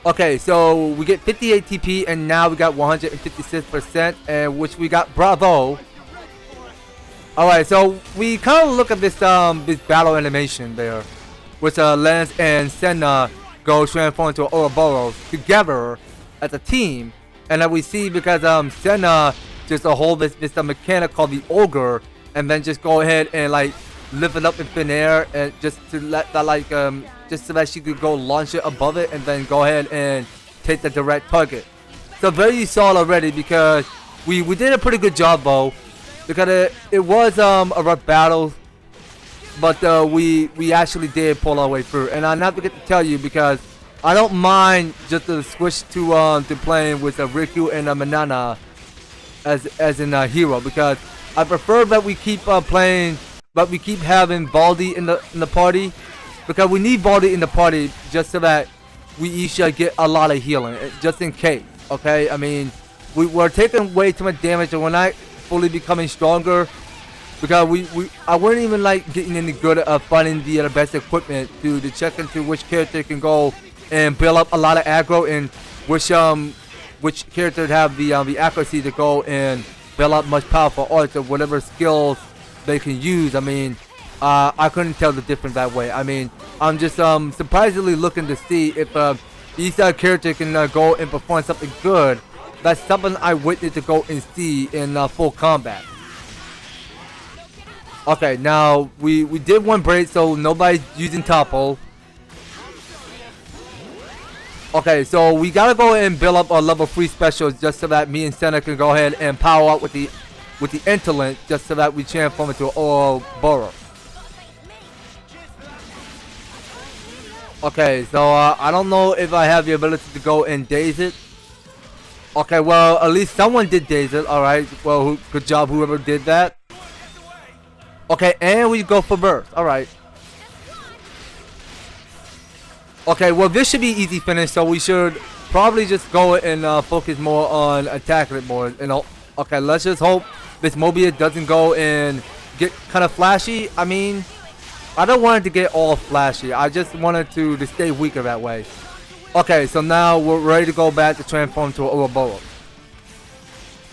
Okay, so we get 58 TP, and now we got 156%, and which we got Bravo. Alright, so we kind of look at this this battle animation there, which Lance and Senna go transform into Ouroboros together as a team, and that we see because Senna just hold this mechanic called the Ogre, and then just go ahead and like lift it up in thin air, and just to let that like just so that she could go launch it above it, and then go ahead and take the direct target. So very solid already, because we did a pretty good job though. Because it was a rough battle, but we actually did pull our way through. And I not forget to tell you, because I don't mind just to switch to playing with Riku and Manana as in a hero, because I prefer that we keep playing, but we keep having Baldi in the party, because we need Baldi in the party just so that we each get a lot of healing, just in case. Okay, I mean we're taking way too much damage, and we're not fully becoming stronger, because I wasn't even like getting any good at finding the best equipment to check into which character can go and build up a lot of aggro, and which character have the accuracy to go and build up much powerful arts or whatever skills they can use. I mean, I couldn't tell the difference that way. I mean, I'm just surprisingly looking to see if each character can go and perform something good. That's something I witnessed to go and see in full combat. Okay, now we did one break, so nobody's using Topple. Okay, so we gotta go and build up our level 3 specials just so that me and Senna can go ahead and power up with the Interlink, just so that we transform into an Ouroboros. Okay, so I don't know if I have the ability to go and daze it. Okay, well, at least someone did daze it. Alright, well, good job whoever did that. Okay, and we go for burst. Alright. Okay, well this should be easy finish, so we should probably just go and focus more on attacking it more. You know, okay, let's just hope this Moebius doesn't go and get kind of flashy. I mean, I don't want it to get all flashy. I just wanted to stay weaker that way. Okay, so now we're ready to go back to transform to an Ouroboros.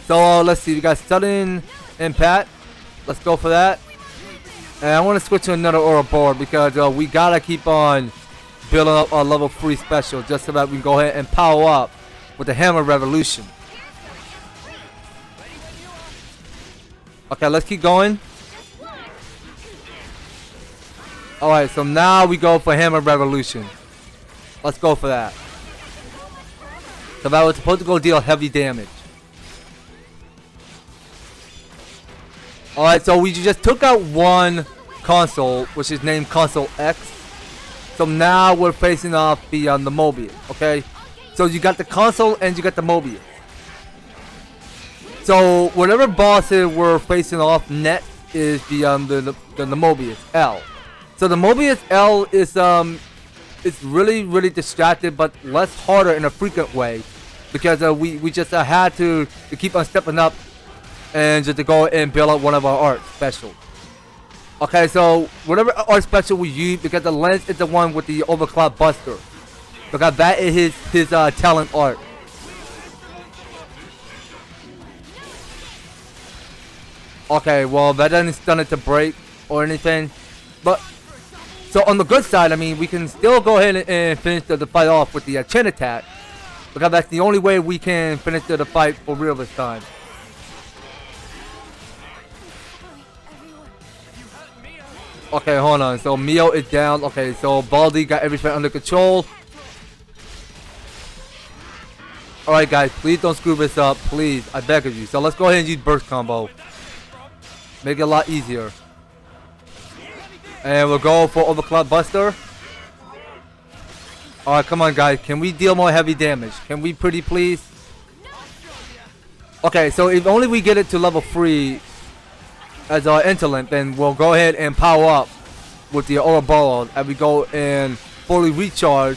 So let's see, we got Sudden and Pat. Let's go for that. And I want to switch to another Ouroboros because we gotta keep on building up our level 3 special just so that we can go ahead and power up with the Hammer Revolution. Okay, let's keep going. Alright, so now we go for Hammer Revolution. Let's go for that. So that was supposed to go deal heavy damage. Alright, so we just took out one Consul, which is named Consul X. So now we're facing off the Moebius, okay? So you got the Consul and you got the Moebius. So whatever bosses we're facing off next is the Moebius L. So the Moebius L is it's really distracted, but less harder in a frequent way, because we just had to keep on stepping up and just to go and build up one of our art specials. Okay, so whatever art special we use, because the lens is the one with the overclock buster, because that is his talent art. Okay, well that doesn't stun it to break or anything, but so on the good side, I mean, we can still go ahead and finish the fight off with the chin attack, because that's the only way we can finish the fight for real this time. Okay, hold on. So Mio is down. Okay, so Baldi got everything under control. Alright guys, please don't screw this up. Please, I beg of you. So let's go ahead and use burst combo. Make it a lot easier. And we'll go for overclock buster. Alright, come on guys. Can we deal more heavy damage? Can we pretty please? Okay, so if only we get it to level 3 as our interlink, then we'll go ahead and power up with the Ouroboros and we go and fully recharge,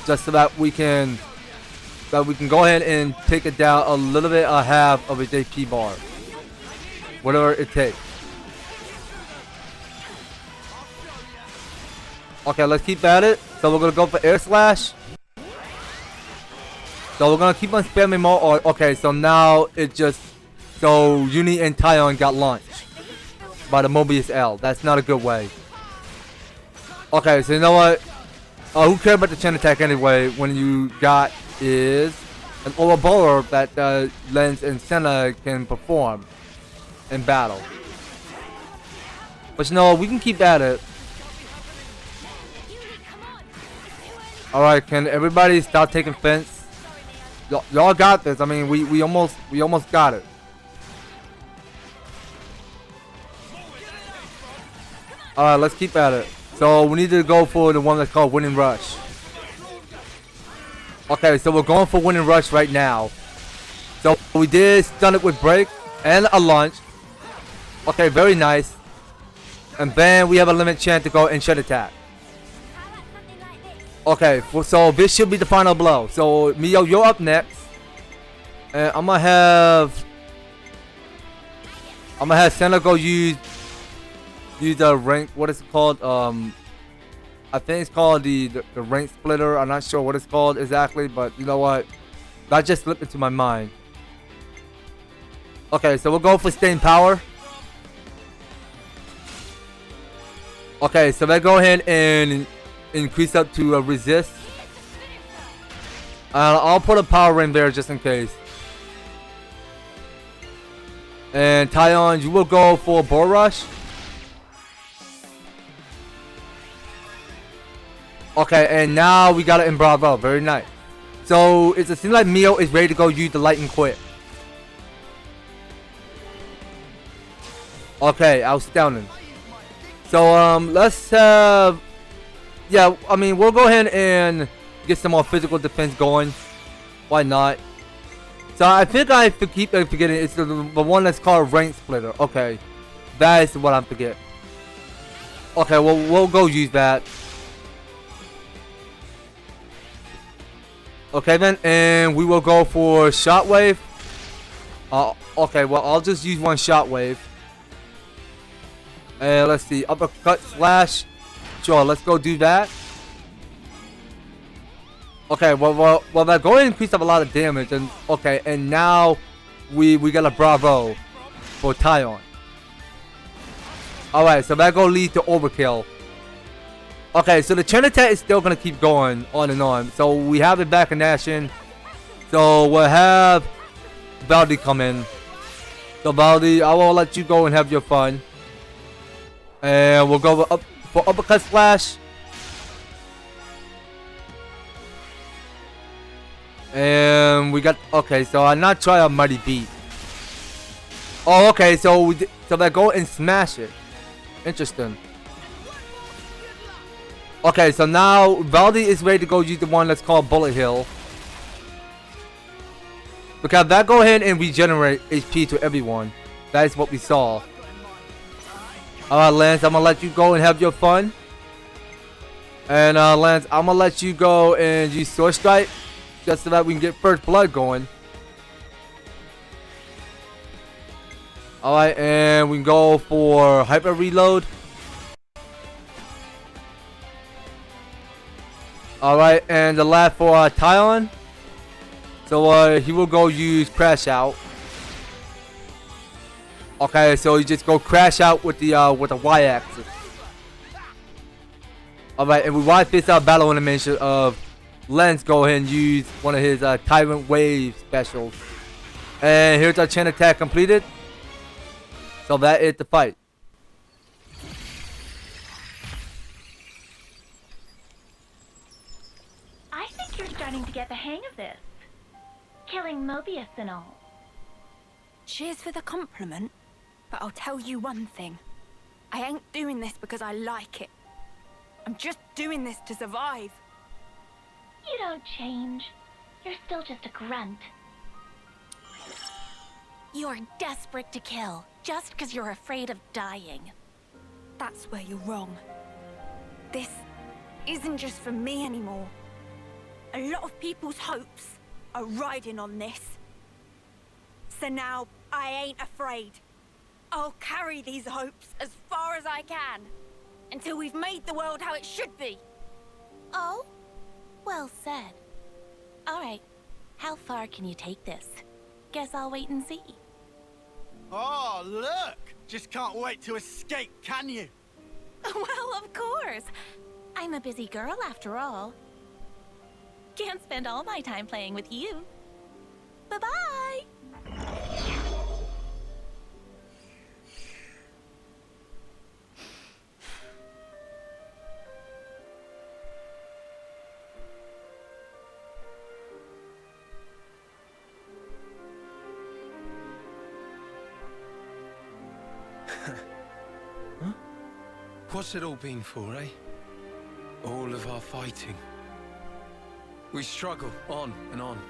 just so that we can go ahead and take it down a little bit, a half of its AP bar, whatever it takes. Okay, let's keep at it. So we're gonna go for air slash. So we're gonna keep on spamming more. Okay, so now it just, so Uni and Tyon got launched by the Moebius L. That's not a good way. Okay, so you know what? Who cares about the chain attack anyway? When you got is an Ouroboros that Lens and Senna can perform in battle. But you know, we can keep at it. Alright, can everybody stop taking fence? Y'all got this. I mean, we almost got it. Alright, let's keep at it. So we need to go for the one that's called Winning Rush. Okay, so we're going for Winning Rush right now. So we did stun it with break and a launch. Okay, very nice. And then we have a limit chance to go and shed attack. Okay, so this should be the final blow. So Mio, you're up next. And I'm gonna have Senna go use the rank, what is it called? I think it's called the rank splitter. I'm not sure what it's called exactly, but you know what? That just slipped into my mind. Okay, so we'll go for staying power. Okay, so let's go ahead and increase up to resist. I'll put a power ring there just in case. And Tyon, you will go for Bull Rush. Okay, and now we got it in Bravo. Very nice. So it seems like Mio is ready to go use the Light and Quit. Okay, outstanding. So let's have, yeah, I mean, we'll go ahead and get some more physical defense going. Why not? So I think I keep forgetting it's the one that's called Rank Splitter. Okay, that is what I'm forgetting. Okay, well we'll go use that. Okay then, and we will go for shockwave. Okay, well I'll just use one shockwave. And let's see, uppercut slash. Sure, let's go do that. Okay, well that going to increase up a lot of damage, and okay, and now we got a bravo for Tyon. All right, so that gonna lead to overkill. Okay, so the chain attack is still gonna keep going on and on. So we have it back in action. So we'll have Baldi come in. So Baldi, I will let you go and have your fun. And we'll go up for uppercut slash. And we got, okay, so I'm not trying a mighty beat. Oh, okay, so so that go and smash it. Interesting. Okay, so now Baldi is ready to go use the one that's called Bullet Hill. Because that go ahead and regenerate HP to everyone. That is what we saw. Alright, Lance, I'm gonna let you go and have your fun. And Lance, I'm gonna let you go and use Sword Strike. Just so that we can get first blood going. Alright, and we can go for hyper reload. Alright, and the last for Tyon. So he will go use crash out. Okay, so you just go crash out with the Y axis. Alright, and we watch this battle animation of Lens go ahead and use one of his Tyrant Wave specials. And here's our chain attack completed. So that is the fight. I think you're starting to get the hang of this. Killing Moebius and all. Cheers for the compliment, but I'll tell you one thing. I ain't doing this because I like it. I'm just doing this to survive. You don't change. You're still just a grunt. You're desperate to kill, just because you're afraid of dying. That's where you're wrong. This isn't just for me anymore. A lot of people's hopes are riding on this. So now, I ain't afraid. I'll carry these hopes as far as I can, until we've made the world how it should be. Oh? Well said. Alright, how far can you take this? Guess I'll wait and see. Oh, look! Just can't wait to escape, can you? Well, of course. I'm a busy girl after all. Can't spend all my time playing with you. Bye-bye! Huh? What's it all been for, eh? All of our fighting. We struggle on and on.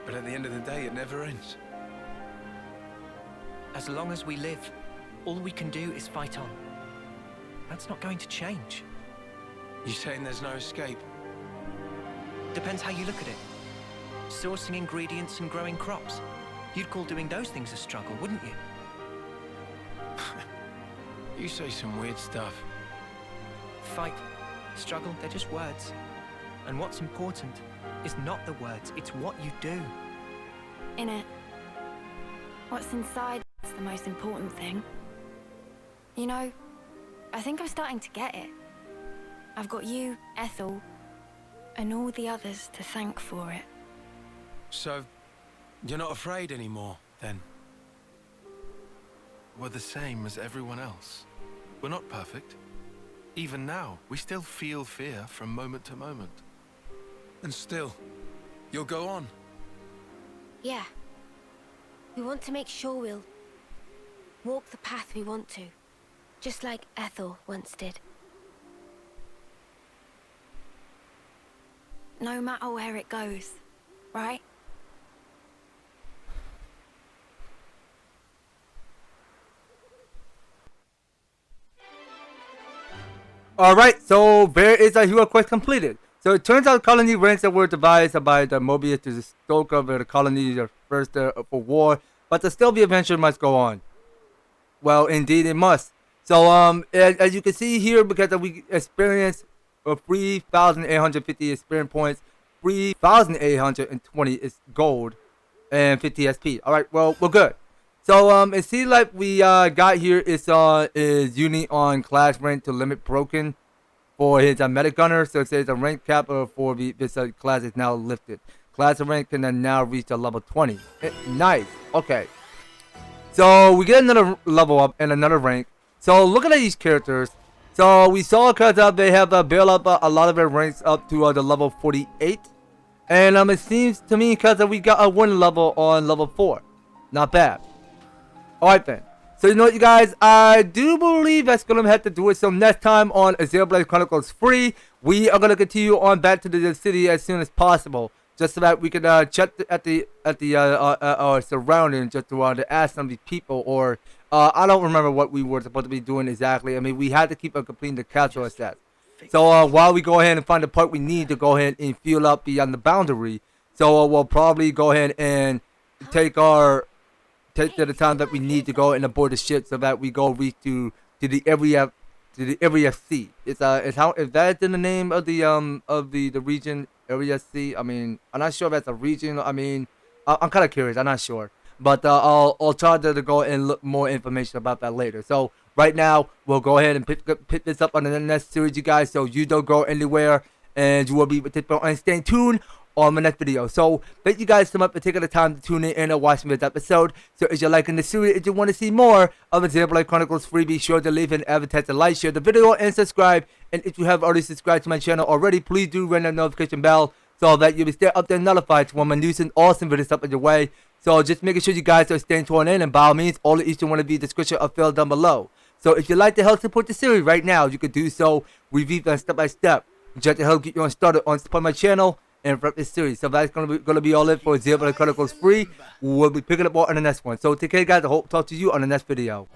But at the end of the day, it never ends. As long as we live, all we can do is fight on. That's not going to change. You saying there's no escape? Depends how you look at it. Sourcing ingredients and growing crops. You'd call doing those things a struggle, wouldn't you? You say some weird stuff. Fight, struggle, they're just words. And what's important is not the words, it's what you do. Innit? What's inside is the most important thing. You know, I think I'm starting to get it. I've got you, Ethel, and all the others to thank for it. So, you're not afraid anymore, then? We're the same as everyone else. We're not perfect. Even now, we still feel fear from moment to moment. And still, you'll go on? Yeah. We want to make sure we'll walk the path we want to. Just like Ethel once did. No matter where it goes, right? Alright, so there is a hero quest completed. So it turns out colony ranks that were devised by the Moebius to stoke over the colony first for war, but the still the adventure must go on. Well, indeed it must. So as you can see here, because we experienced 3,850 experience points, 3,820 is gold, and 50 SP. All right, well we're good. So it seems like we got here is Uni on class rank to limit broken for his medic gunner. So it says the rank cap for this class is now lifted. Class rank can now reach a level 20. Nice. Okay. So we get another level up and another rank. So looking at these characters, so we saw because they have built up a lot of their ranks up to the level 48, and it seems to me because we got a 1 level on level 4. Not bad. All right then. So you know what, you guys, I do believe that's going to have to do it. So next time on Xenoblade Chronicles 3, we are going to continue on back to the city as soon as possible, just so that we can check at the surroundings, just to ask some of these people, or I don't remember what we were supposed to be doing exactly. I mean, we had to keep on completing the castle assets. So while we go ahead and find the part we need to go ahead and fuel up beyond the boundary, so we'll probably go ahead and take the time that we need to go and aboard the ship, so that we go reach to the area C. Is that in the name of the region, area C? I mean, I'm not sure if that's a region. I mean, I'm kind of curious. I'm not sure, but I'll try to go and look more information about that later. So right now we'll go ahead and pick this up on the next series, you guys. So you don't go anywhere, and you will be and stay tuned on my next video. So thank you guys so much for taking the time to tune in and watching this episode. So if you're liking the series, if you want to see more of Xenoblade Chronicles 3, be sure to leave an advertisement, like, share the video, and subscribe. And if you have already subscribed to my channel already, please do ring that notification bell so that you'll be stay up there notified when my news and awesome videos up in your way. So just making sure you guys are staying tuned in, and by all means, all of each one will be description of filled down below. So if you'd like to help support the series right now, you can do so. Review them step by step, just to help get you on started on support my channel and wrap this series. So that's gonna be all it for Xenoblade Chronicles 3. We'll be picking up more on the next one. So take care, guys. I hope to talk to you on the next video.